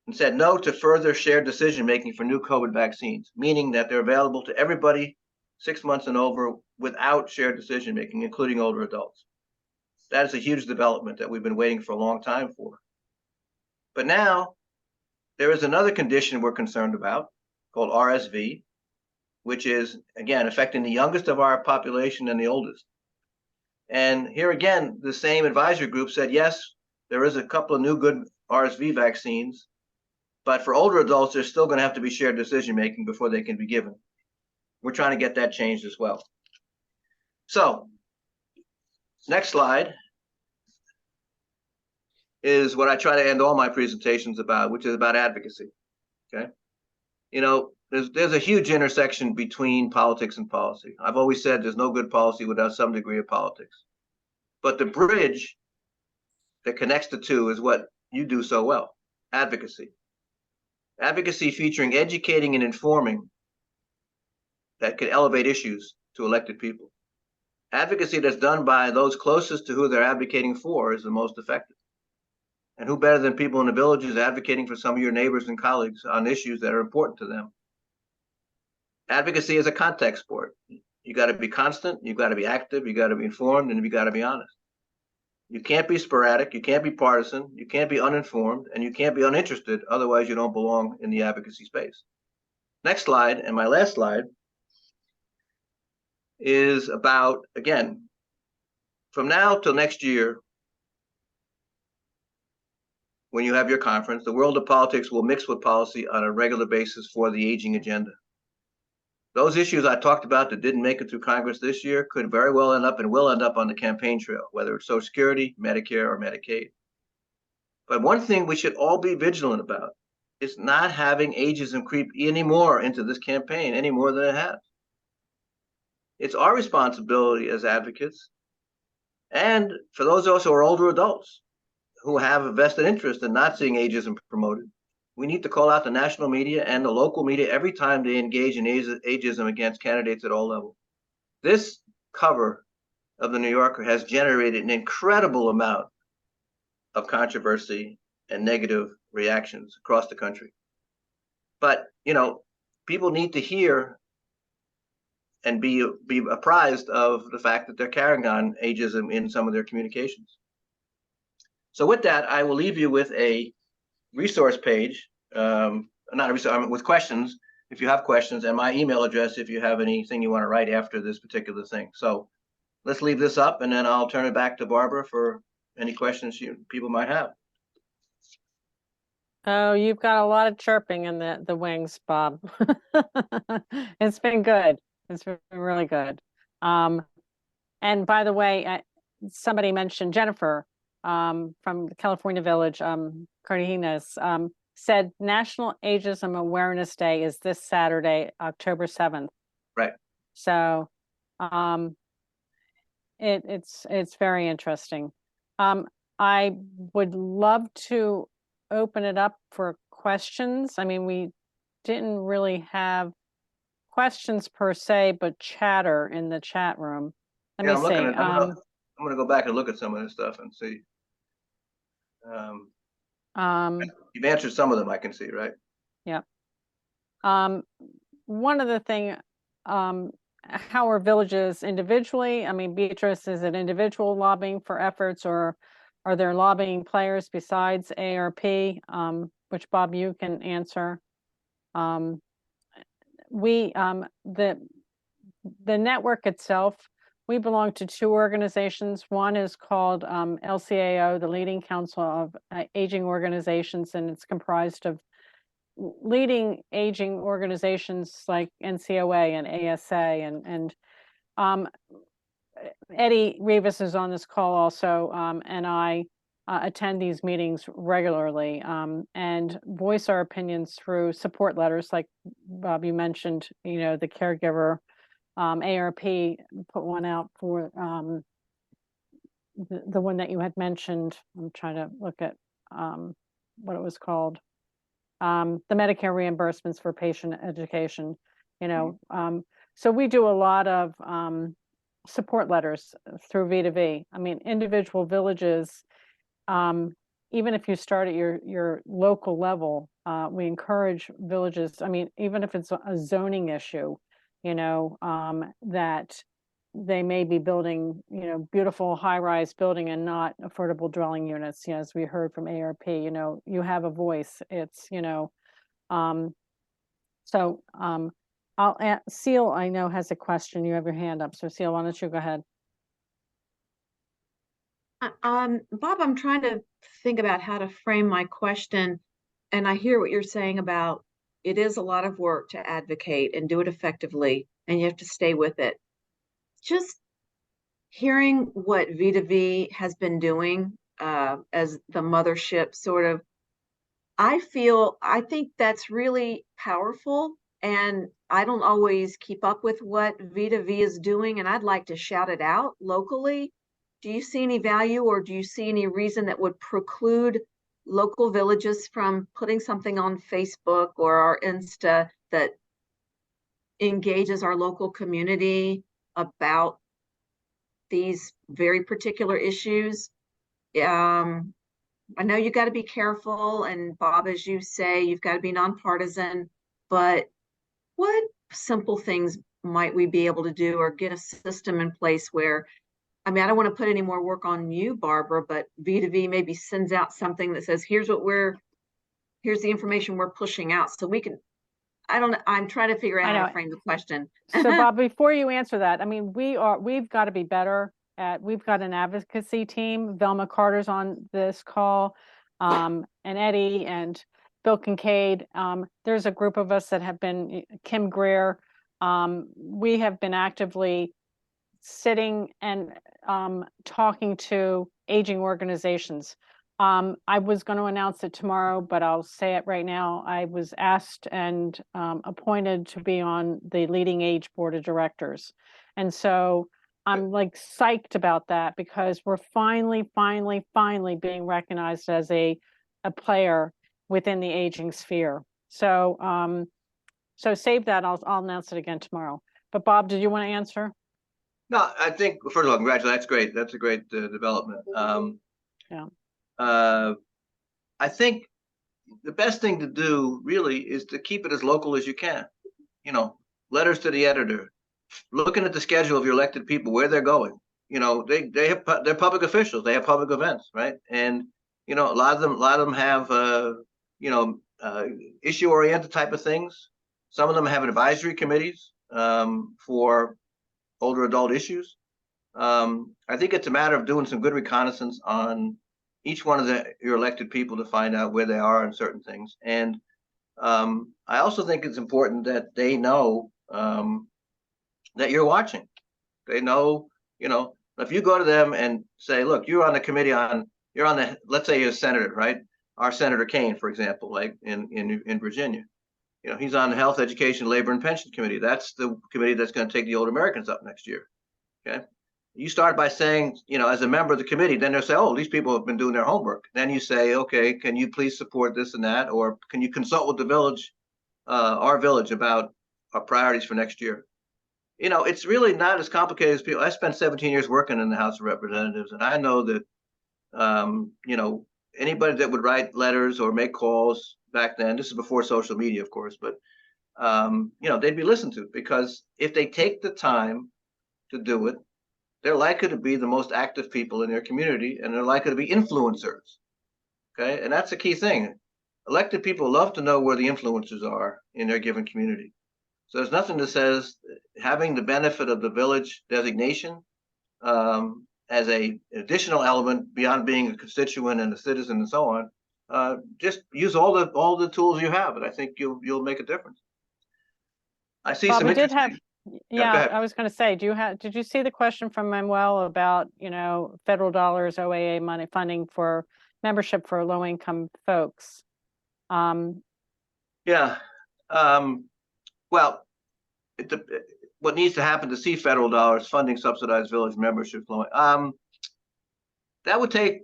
and said no to further shared decision-making for new COVID vaccines, meaning that they're available to everybody 6 months and over without shared decision-making, including older adults. That is a huge development that we've been waiting for a long time for. But now there is another condition we're concerned about called RSV, which is, again, affecting the youngest of our population and the oldest. And here again, the same advisory group said, yes, there is a couple of new good RSV vaccines, but for older adults, there's still going to have to be shared decision-making before they can be given. We're trying to get that changed as well. So, next slide is what I try to end all my presentations about, which is about advocacy, okay? You know, there's a huge intersection between politics and policy. I've always said there's no good policy without some degree of politics. But the bridge that connects the two is what you do so well, advocacy. Advocacy featuring educating and informing that can elevate issues to elected people. Advocacy that's done by those closest to who they're advocating for is the most effective. And who better than people in the villages advocating for some of your neighbors and colleagues on issues that are important to them? Advocacy is a contact sport. You got to be constant, you got to be active, you got to be informed, and you got to be honest. You can't be sporadic, you can't be partisan, you can't be uninformed, and you can't be uninterested, otherwise you don't belong in the advocacy space. Next slide, and my last slide, is about, again, from now till next year, when you have your conference, the world of politics will mix with policy on a regular basis for the aging agenda. Those issues I talked about that didn't make it through Congress this year could very well end up and will end up on the campaign trail, whether it's Social Security, Medicare, or Medicaid. But one thing we should all be vigilant about is not having ageism creep any more into this campaign, any more than it has. It's our responsibility as advocates, and for those of us who are older adults who have a vested interest in not seeing ageism promoted, we need to call out the national media and the local media every time they engage in ageism against candidates at all levels. This cover of the New Yorker has generated an incredible amount of controversy and negative reactions across the country. But, you know, people need to hear and be apprised of the fact that they're carrying on ageism in some of their communications. So with that, I will leave you with a resource page, not a resource, with questions, if you have questions, and my email address if you have anything you want to write after this particular thing. So let's leave this up, and then I'll turn it back to Barbara for any questions people might have. Oh, you've got a lot of chirping in the wings, Bob. It's been good. It's been really good. And by the way, somebody mentioned Jennifer from the California Village, Cardenas, said National Ageism Awareness Day is this Saturday, October 7th. Right. So it's very interesting. I would love to open it up for questions. I mean, we didn't really have questions per se, but chatter in the chat room. Let me see. I'm gonna go back and look at some of this stuff and see. You've answered some of them, I can see, right? Yep. One of the thing, how are villages individually? I mean, Beatrice, is it individual lobbying for efforts, or are there lobbying players besides ARP? Which Bob, you can answer. The network itself, we belong to two organizations. One is called LCAO, the Leading Council of Aging Organizations, and it's comprised of leading aging organizations like NCOA and ASA, and Eddie Rivas is on this call also, and I attend these meetings regularly and voice our opinions through support letters, like Bob, you mentioned, you know, the caregiver. ARP put one out for the one that you had mentioned. I'm trying to look at what it was called. The Medicare reimbursements for patient education, you know. So we do a lot of support letters through V2V. I mean, individual villages, even if you start at your local level, we encourage villages, I mean, even if it's a zoning issue, you know, that they may be building, you know, beautiful high-rise building and not affordable dwelling units. You know, as we heard from ARP, you know, you have a voice. It's, you know, Seal, I know, has a question. You have your hand up. So Seal, why don't you go ahead? Bob, I'm trying to think about how to frame my question. And I hear what you're saying about it is a lot of work to advocate and do it effectively, and you have to stay with it. Just hearing what V2V has been doing as the mothership sort of, I think that's really powerful, and I don't always keep up with what V2V is doing, and I'd like to shout it out locally. Do you see any value, or do you see any reason that would preclude local villages from putting something on Facebook or our Insta that engages our local community about these very particular issues? I know you got to be careful, and Bob, as you say, you've got to be nonpartisan, but what simple things might we be able to do, or get a system in place where, I mean, I don't want to put any more work on you, Barbara, but V2V maybe sends out something that says, here's the information we're pushing out, so we can, I'm trying to figure out how to frame the question. So Bob, before you answer that, I mean, we've got to be better at, we've got an advocacy team. Velma Carter's on this call, and Eddie and Bill Kincaid. There's a group of us that have been, Kim Greer. We have been actively sitting and talking to aging organizations. I was going to announce it tomorrow, but I'll say it right now. I was asked and appointed to be on the Leading Age Board of Directors. And so I'm like psyched about that because we're finally being recognized as a player within the aging sphere. So so save that. I'll announce it again tomorrow. But Bob, did you want to answer? No, I think first of all, congratulations. That's great. That's a great development. Yeah. I think the best thing to do really is to keep it as local as you can. You know, letters to the editor, looking at the schedule of your elected people, where they're going. You know, they're public officials. They have public events, right? And you know, a lot of them have issue-oriented type of things. Some of them have advisory committees for older adult issues. I think it's a matter of doing some good reconnaissance on each one of your elected people to find out where they are on certain things. And I also think it's important that they know that you're watching. They know, you know, if you go to them and say, look, you're on the committee let's say you're a senator, right? Our Senator Kane, for example, like in Virginia. You know, he's on the Health, Education, Labor, and Pension Committee. That's the committee that's going to take the Old Americans up next year. Okay. You start by saying, you know, as a member of the committee, then they'll say, oh, these people have been doing their homework. Then you say, okay, can you please support this and that? Or can you consult with the village, our village, about our priorities for next year? You know, it's really not as complicated as people. I spent 17 years working in the House of Representatives, and I know that, you know, anybody that would write letters or make calls back then, this is before social media, of course, but, you know, they'd be listened to, because if they take the time to do it, they're likely to be the most active people in their community, and they're likely to be influencers. Okay, and that's the key thing. Elected people love to know where the influencers are in their given community. So there's nothing that says having the benefit of the village designation as a additional element beyond being a constituent and a citizen and so on. Just use all the tools you have, and I think you'll make a difference. I see Bob, some we did interesting. have. Yeah, I was going to say, did you see the question from Manuel about, you know, federal dollars, OAA money funding for membership for low income folks? Yeah. Well, what needs to happen to see federal dollars funding subsidized village membership flowing? That would take,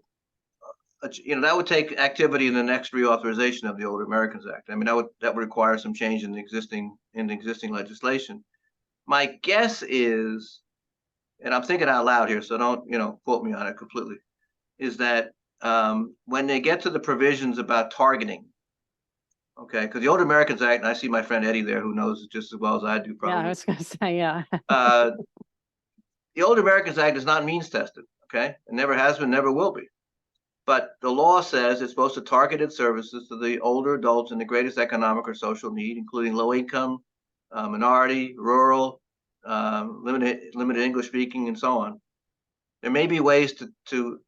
activity in the next reauthorization of the Older Americans Act. I mean, that would require some change in the existing legislation. My guess is, and I'm thinking out loud here, so don't, you know, quote me on it completely, is that when they get to the provisions about targeting, okay, because the Older Americans Act, and I see my friend Eddie there who knows it just as well as I do, probably. Yeah, I was going to say, yeah. The Older Americans Act is not means tested, okay? It never has been, never will be. But the law says it's supposed to target its services to the older adults in the greatest economic or social need, including low income, minority, rural, limited English speaking, and so on. There may be ways to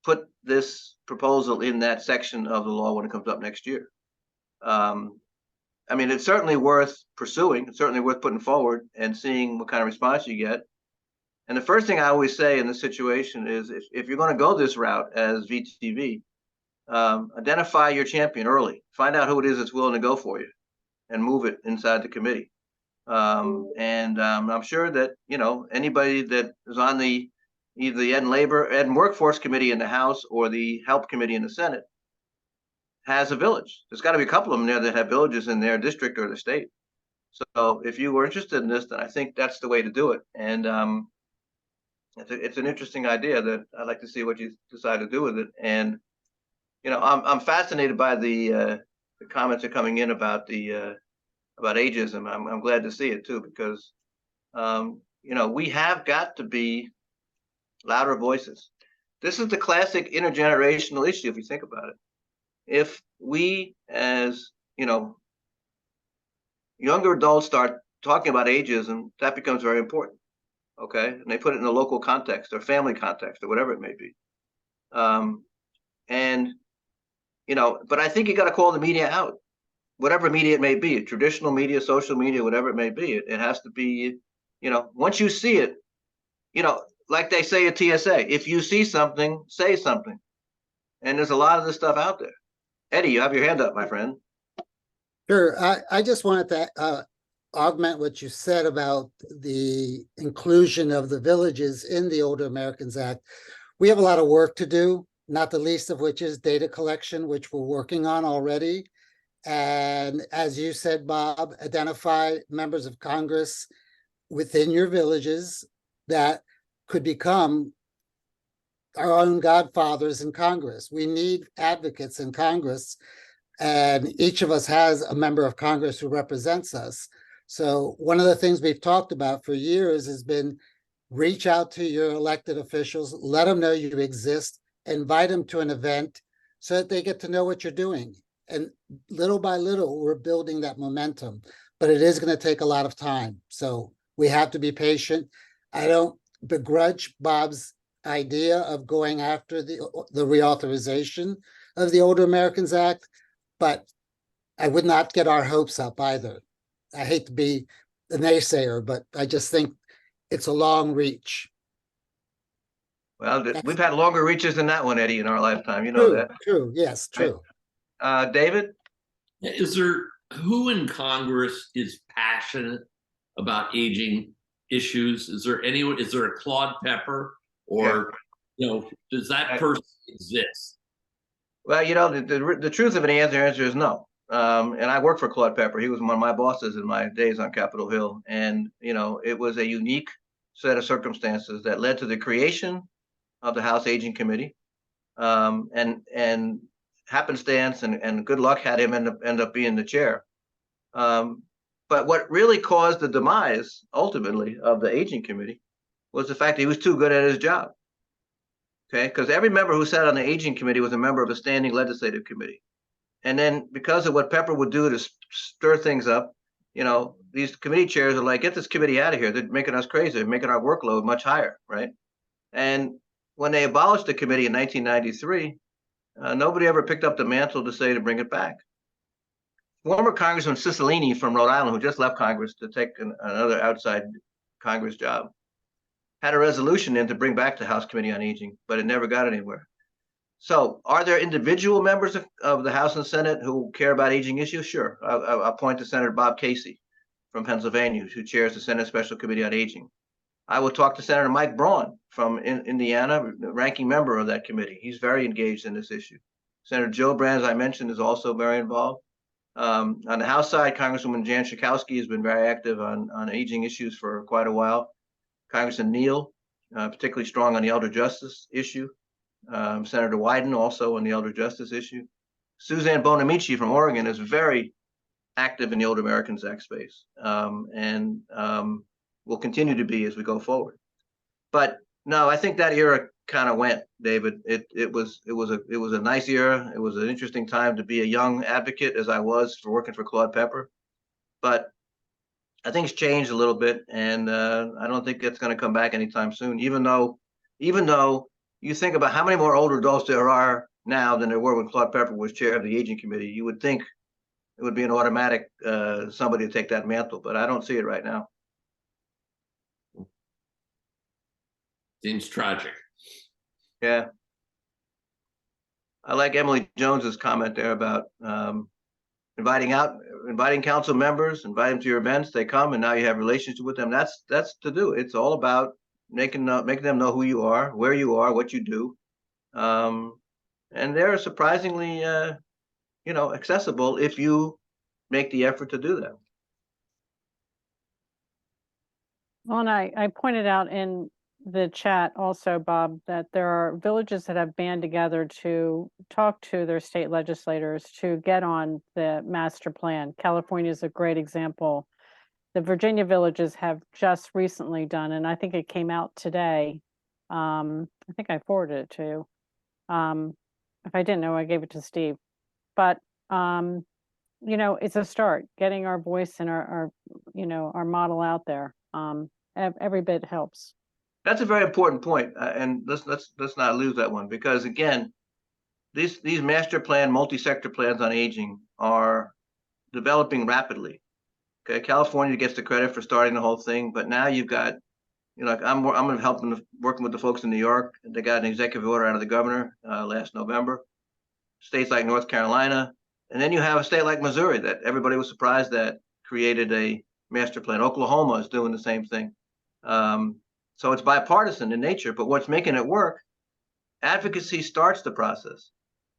put this proposal in that section of the law when it comes up next year. I mean, it's certainly worth pursuing. It's certainly worth putting forward and seeing what kind of response you get. And the first thing I always say in this situation is, if you're going to go this route as VTV, identify your champion early. Find out who it is that's willing to go for you, and move it inside the committee. I'm sure that, you know, anybody that is on either the Ed and Workforce Committee in the House or the Help Committee in the Senate has a village. There's got to be a couple of them there that have villages in their district or the state. So if you were interested in this, then I think that's the way to do it. And it's an interesting idea that I'd like to see what you decide to do with it. And, you know, I'm fascinated by the comments that are coming in about about ageism. I'm glad to see it too, because you know, we have got to be louder voices. This is the classic intergenerational issue, if you think about it. If we, as you know, younger adults start talking about ageism, that becomes very important. Okay, and they put it in a local context or family context or whatever it may be. And you know, but I think you got to call the media out, whatever media it may be, traditional media, social media, whatever it may be. It has to be, you know, once you see it, you know, like they say at TSA, if you see something, say something. And there's a lot of this stuff out there. Eddie, you have your hand up, my friend. Sure. I just wanted to augment what you said about the inclusion of the villages in the Older Americans Act. We have a lot of work to do, not the least of which is data collection, which we're working on already. And as you said, Bob, identify members of Congress within your villages that could become our own godfathers in Congress. We need advocates in Congress, and each of us has a member of Congress who represents us. So one of the things we've talked about for years has been reach out to your elected officials, let them know you exist, invite them to an event so that they get to know what you're doing. And little by little, we're building that momentum, but it is going to take a lot of time. So we have to be patient. I don't begrudge Bob's idea of going after the reauthorization of the Older Americans Act, but I would not get our hopes up either. I hate to be a naysayer, but I just think it's a long reach. Well, we've had longer reaches than that one, Eddie, in our lifetime. You know True, that. true, yes, true. David? Is there, who in Congress is passionate about aging issues? Is there anyone, is there a Claude Pepper, or, you know, does that person exist? Well, you know, the truth of the answer is no. And I worked for Claude Pepper. He was one of my bosses in my days on Capitol Hill. And, you know, it was a unique set of circumstances that led to the creation of the House Aging Committee. And happenstance and good luck had him end up being the chair. But what really caused the demise, ultimately, of the Aging Committee was the fact that he was too good at his job. Okay, because every member who sat on the Aging Committee was a member of a standing legislative committee. And then because of what Pepper would do to stir things up, you know, these committee chairs are like, get this committee out of here. They're making us crazy. They're making our workload much higher, right? And when they abolished the committee in 1993, nobody ever picked up the mantle to say to bring it back. Former Congressman Cicilline from Rhode Island, who just left Congress to take another outside Congress job, had a resolution in to bring back the House Committee on Aging, but it never got anywhere. So are there individual members of the House and Senate who care about aging issues? Sure. I'll point to Senator Bob Casey from Pennsylvania, who chairs the Senate Special Committee on Aging. I will talk to Senator Mike Braun from Indiana, the ranking member of that committee. He's very engaged in this issue. Senator Joe Brand, as I mentioned, is also very involved. On the House side, Congresswoman Jan Schakowsky has been very active on aging issues for quite a while. Congressman Neal, particularly strong on the elder justice issue. Senator Wyden also on the elder justice issue. Suzanne Bonamici from Oregon is very active in the Older Americans Act space, and will continue to be as we go forward. But no, I think that era kind of went, David. It was a nice era. It was an interesting time to be a young advocate, as I was for working for Claude Pepper. But I think it's changed a little bit, and I don't think it's going to come back anytime soon. Even though you think about how many more older adults there are now than there were when Claude Pepper was chair of the Aging Committee, you would think it would be an automatic somebody to take that mantle, but I don't see it right now. Seems tragic. Yeah. I like Emily Jones's comment there about inviting council members, invite them to your events, they come, and now you have relationship with them. That's to do. It's all about making them know who you are, where you are, what you do. And they're surprisingly accessible if you make the effort to do that. Well, and I pointed out in the chat also, Bob, that there are villages that have band together to talk to their state legislators to get on the master plan. California is a great example. The Virginia villages have just recently done, and I think it came out today. I think I forwarded it to you. If I didn't know, I gave it to Steve. But you know, it's a start. Getting our voice and our model out there. Every bit helps. That's a very important point, and let's not lose that one, because again, these master plan, multi-sector plans on aging are developing rapidly. Okay, California gets the credit for starting the whole thing, but now you've got, I'm going to help them working with the folks in New York. They got an executive order out of the governor last November states like North Carolina, and then you have a state like Missouri that everybody was surprised that created a master plan. Oklahoma is doing the same thing. So it's bipartisan in nature, but what's making it work, advocacy starts the process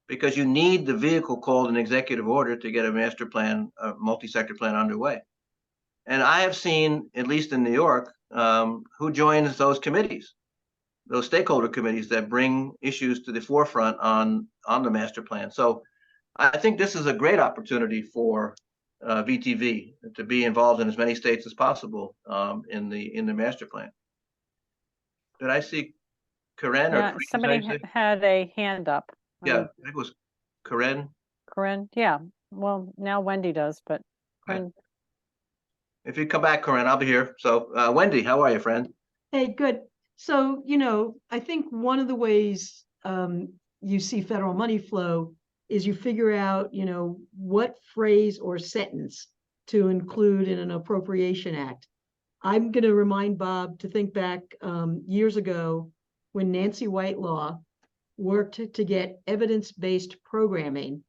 because you need the vehicle called an executive order to get a master plan, a multi-sector plan underway. And I have seen, at least in New York, who joins those committees, those stakeholder committees that bring issues to the forefront on the master plan. So I think this is a great opportunity for VTV to be involved in as many states as possible in the master plan. Did I see Karen? Yeah, or somebody had a hand up. Yeah, I think it was Karen. Corinne, yeah. Well, now Wendy does, but Corinne. If you come back, Karen, I'll be here. So Wendy, how are you, friend? Hey, good. So, I think one of the ways you see federal money flow is you figure out, what phrase or sentence to include in an appropriation act. I'm going to remind Bob to think back years ago when Nancy Whitelaw worked to get evidence-based programming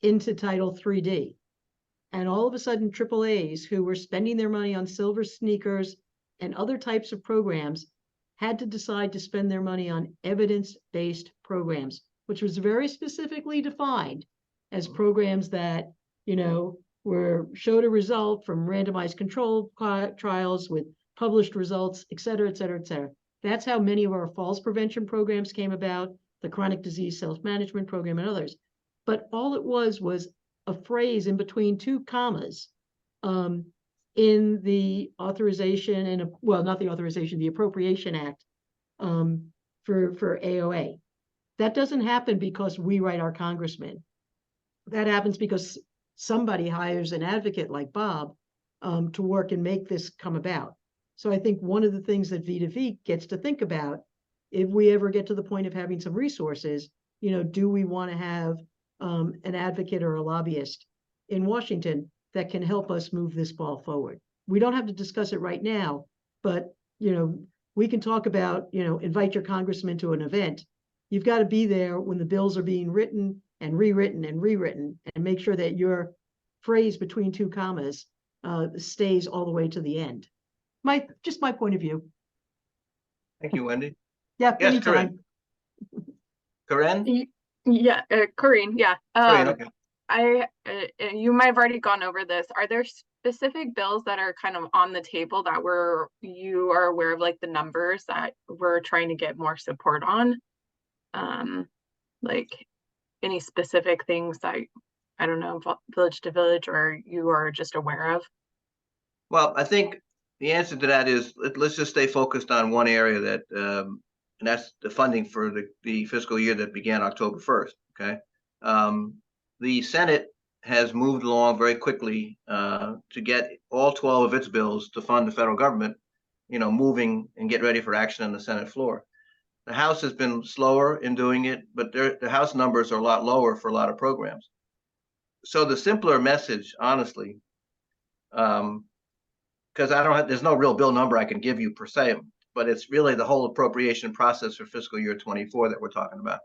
into Title 3D. And all of a sudden, AAAs who were spending their money on silver sneakers and other types of programs had to decide to spend their money on evidence-based programs, which was very specifically defined as programs that, showed a result from randomized controlled trials with published results, et cetera, et cetera, et cetera. That's how many of our falls prevention programs came about, the chronic disease self-management program and others. But all it was a phrase in between two commas in the authorization and, not the authorization, the Appropriation Act for AOA. That doesn't happen because we write our congressman. That happens because somebody hires an advocate like Bob to work and make this come about. So I think one of the things that V2V gets to think about, if we ever get to the point of having some resources, do we want to have an advocate or a lobbyist in Washington that can help us move this ball forward? We don't have to discuss it right now, but we can talk about, invite your congressman to an event. You've got to be there when the bills are being written and rewritten and make sure that your phrase between two commas stays all the way to the end. Just my point of view. Thank you, Wendy. Yeah, yes, anytime. Corinne? Yeah, Corinne, yeah. Okay. You might have already gone over this. Are there specific bills that are kind of on the table that you are aware of, like the numbers that we're trying to get more support on? Like any specific things that, I don't know, village to village, or you are just aware of? Well, I think the answer to that is let's just stay focused on one area that, and that's the funding for the fiscal year that began October 1st. Okay. The Senate has moved along very quickly to get all 12 of its bills to fund the federal government, moving and get ready for action on the Senate floor. The House has been slower in doing it, but the House numbers are a lot lower for a lot of programs. So the simpler message, honestly, because there's no real bill number I can give you per se, but it's really the whole appropriation process for fiscal year 24 that we're talking about.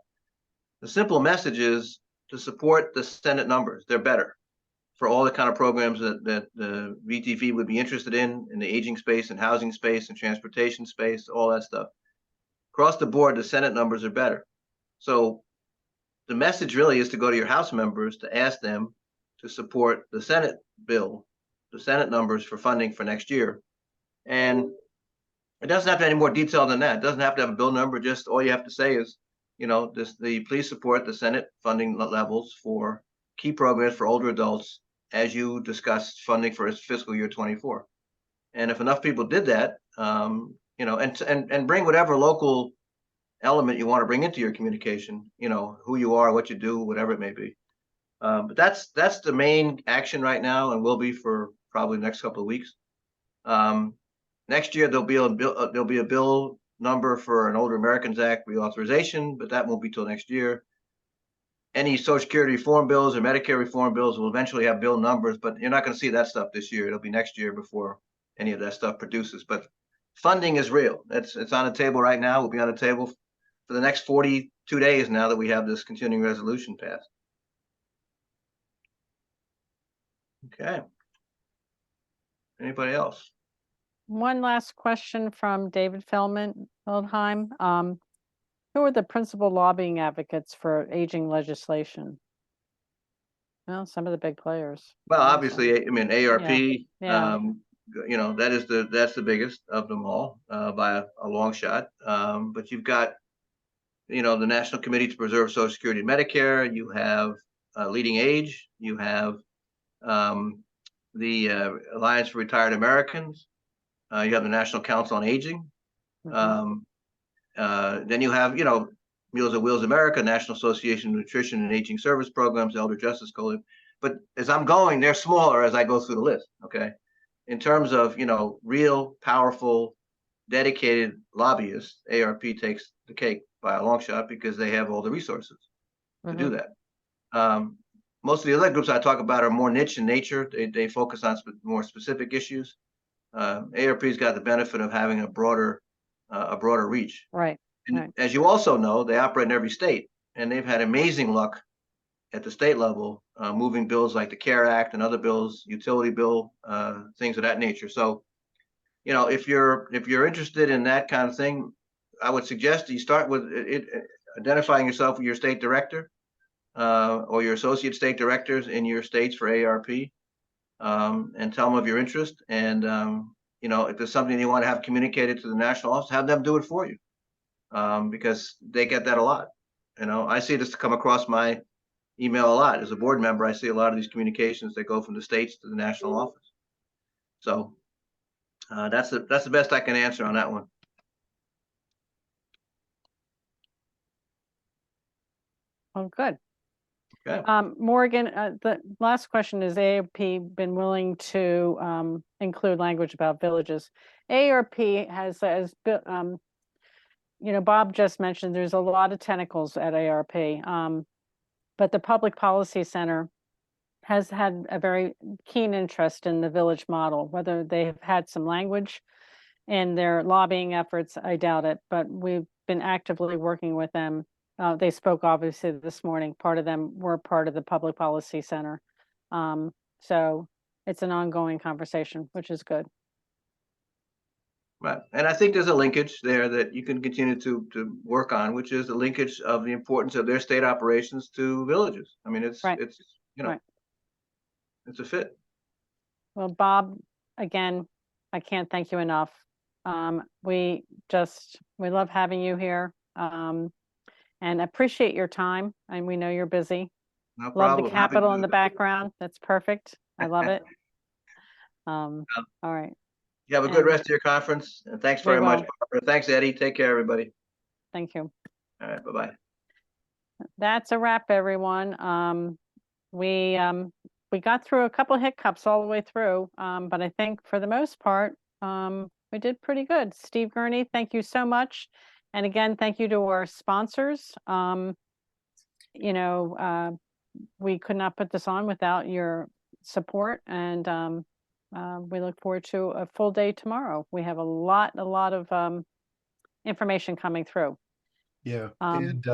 The simple message is to support the Senate numbers. They're better for all the kind of programs that the VTV would be interested in the aging space and housing space and transportation space, all that stuff. Across the board, the Senate numbers are better. So the message really is to go to your House members to ask them to support the Senate bill, the Senate numbers for funding for next year. And it doesn't have to be any more detailed than that. It doesn't have to have a bill number. Just all you have to say is, please support the Senate funding levels for key programs for older adults as you discussed funding for fiscal year 24. And if enough people did that, and bring whatever local element you want to bring into your communication, who you are, what you do, whatever it may be. But that's the main action right now, and will be for probably the next couple of weeks. Next year there'll be a bill number for an Older Americans Act reauthorization, but that won't be till next year. Any Social Security reform bills or Medicare reform bills will eventually have bill numbers, but you're not going to see that stuff this year. It'll be next year before any of that stuff produces. But funding is real. It's on the table right now. Will be on the table for the next 42 2 days now that we have this continuing resolution passed. Okay. Anybody else? One last question from David Feldheim. Who are the principal lobbying advocates for aging legislation? Well, some of the big players. Well, obviously, I mean, ARP, Yeah. you know, that's the biggest of them all by a long shot. But you've got, you know, the National Committee to Preserve Social Security and Medicare. You have Leading Age. You have the Alliance for Retired Americans. You have the National Council on Aging. Then you have, you know, Meals on Wheels America, National Association of Nutrition and Aging Service Programs, Elder Justice Coalition. But as I'm going, they're smaller as I go through the list. Okay, in terms of, you know, real powerful, dedicated lobbyists, ARP takes the cake by a long shot because they have all the resources to do that. Most of the other groups I talk about are more niche in nature. They focus on more specific issues. ARP's got the benefit of having a broader reach. Right. And as you also know, they operate in every state, and they've had amazing luck at the state level, moving bills like the CARE Act and other bills, utility bill, things of that nature. So, you know, if you're interested in that kind of thing, I would suggest you start with identifying yourself with your state director or your associate state directors in your states for ARP, and tell them of your interest. And you know, if there's something you want to have communicated to the national office, have them do it for you, because they get that a lot. You know, I see this come across my email a lot. As a board member, I see a lot of these communications that go from the states to the national office. So that's the best I can answer on that one. Oh, good. Okay. Morgan, the last question is, AARP been willing to include language about villages? AARP has you know, Bob just mentioned there's a lot of tentacles at AARP, but the Public Policy Center has had a very keen interest in the village model. Whether they've had some language in their lobbying efforts, I doubt it, but we've been actively working with them. They spoke obviously this morning. Part of them were part of the Public Policy Center. So it's an ongoing conversation, which is good. Right. And I think there's a linkage there that you can continue to work on, which is the linkage of the importance of their state operations to villages. I mean, it's you know, it's a fit. Well, Bob, again, I can't thank you enough. We love having you here, and appreciate your time. And we know you're busy. No problem. Love the Capitol in the background. That's perfect. I love it. All right. You have a good rest of your conference, and thanks very much, Barbara. Thanks, Eddie. Take care, everybody. Thank you. All right, bye-bye. That's a wrap, everyone. We got through a couple of hiccups all the way through, but I think for the most part, we did pretty good. Steve Gurney, thank you so much. And again, thank you to our sponsors. You know, we could not put this on without your support, and we look forward to a full day tomorrow. We have a lot of information coming through. Yeah, and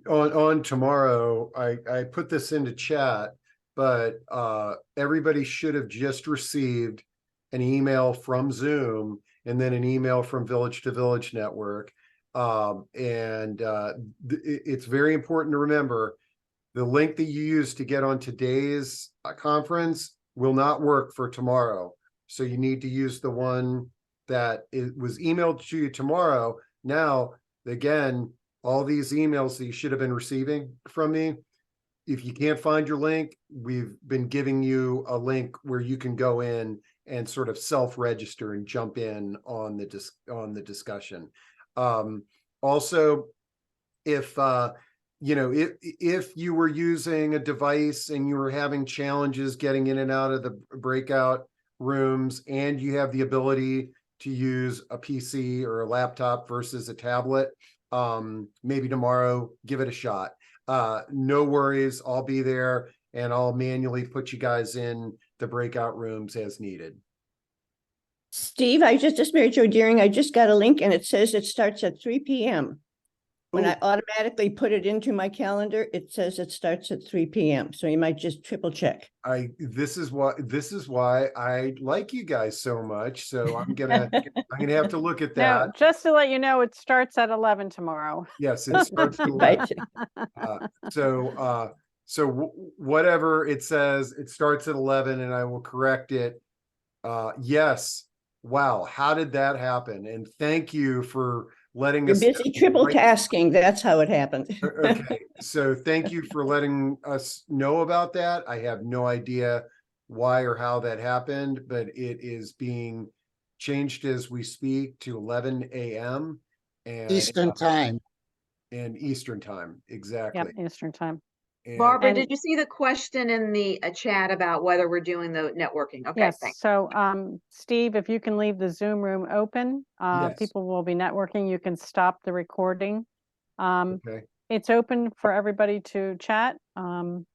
on tomorrow, I put this into chat, but everybody should have just received an email from Zoom and then an email from Village to Village Network. It's very important to remember the link that you use to get on today's conference will not work for tomorrow. So you need to use the one that was emailed to you tomorrow. Now, again, all these emails that you should have been receiving from me, if you can't find your link, we've been giving you a link where you can go in and sort of self-register and jump in on the discussion. Also, if you know, if you were using a device and you were having challenges getting in and out of the breakout rooms, and you have the ability to use a PC or a laptop versus a tablet, maybe tomorrow, give it a shot. No worries, I'll be there and I'll manually put you guys in the breakout rooms as needed. Steve, I just Mary Jo Deering, I just got a link and it says it starts at 3 p.m. When I Ooh. automatically put it into my calendar, it says it starts at 3 p.m. So you might just triple check. This is why I like you guys so much. So I'm gonna have to look at No, that. just to let you know, it starts at 11 tomorrow. Yes, it starts at 11. Whatever it says, it starts at 11 and I will correct it. Yes. Wow. How did that happen? And thank you for letting You're us busy triple right- tasking. That's how it happened. Okay. So thank you for letting us know about that. I have no idea why or how that happened, but it is being changed as we speak to 11 a.m. and Eastern time. and Eastern time. Exactly. Yep, Eastern time. Barbara, And- did you see the question in the chat about whether we're doing the networking? Okay, Yes, thanks. so Steve, if you can leave the Zoom room open, Yes. people will be networking. You can stop the recording. Okay. It's open for everybody to chat.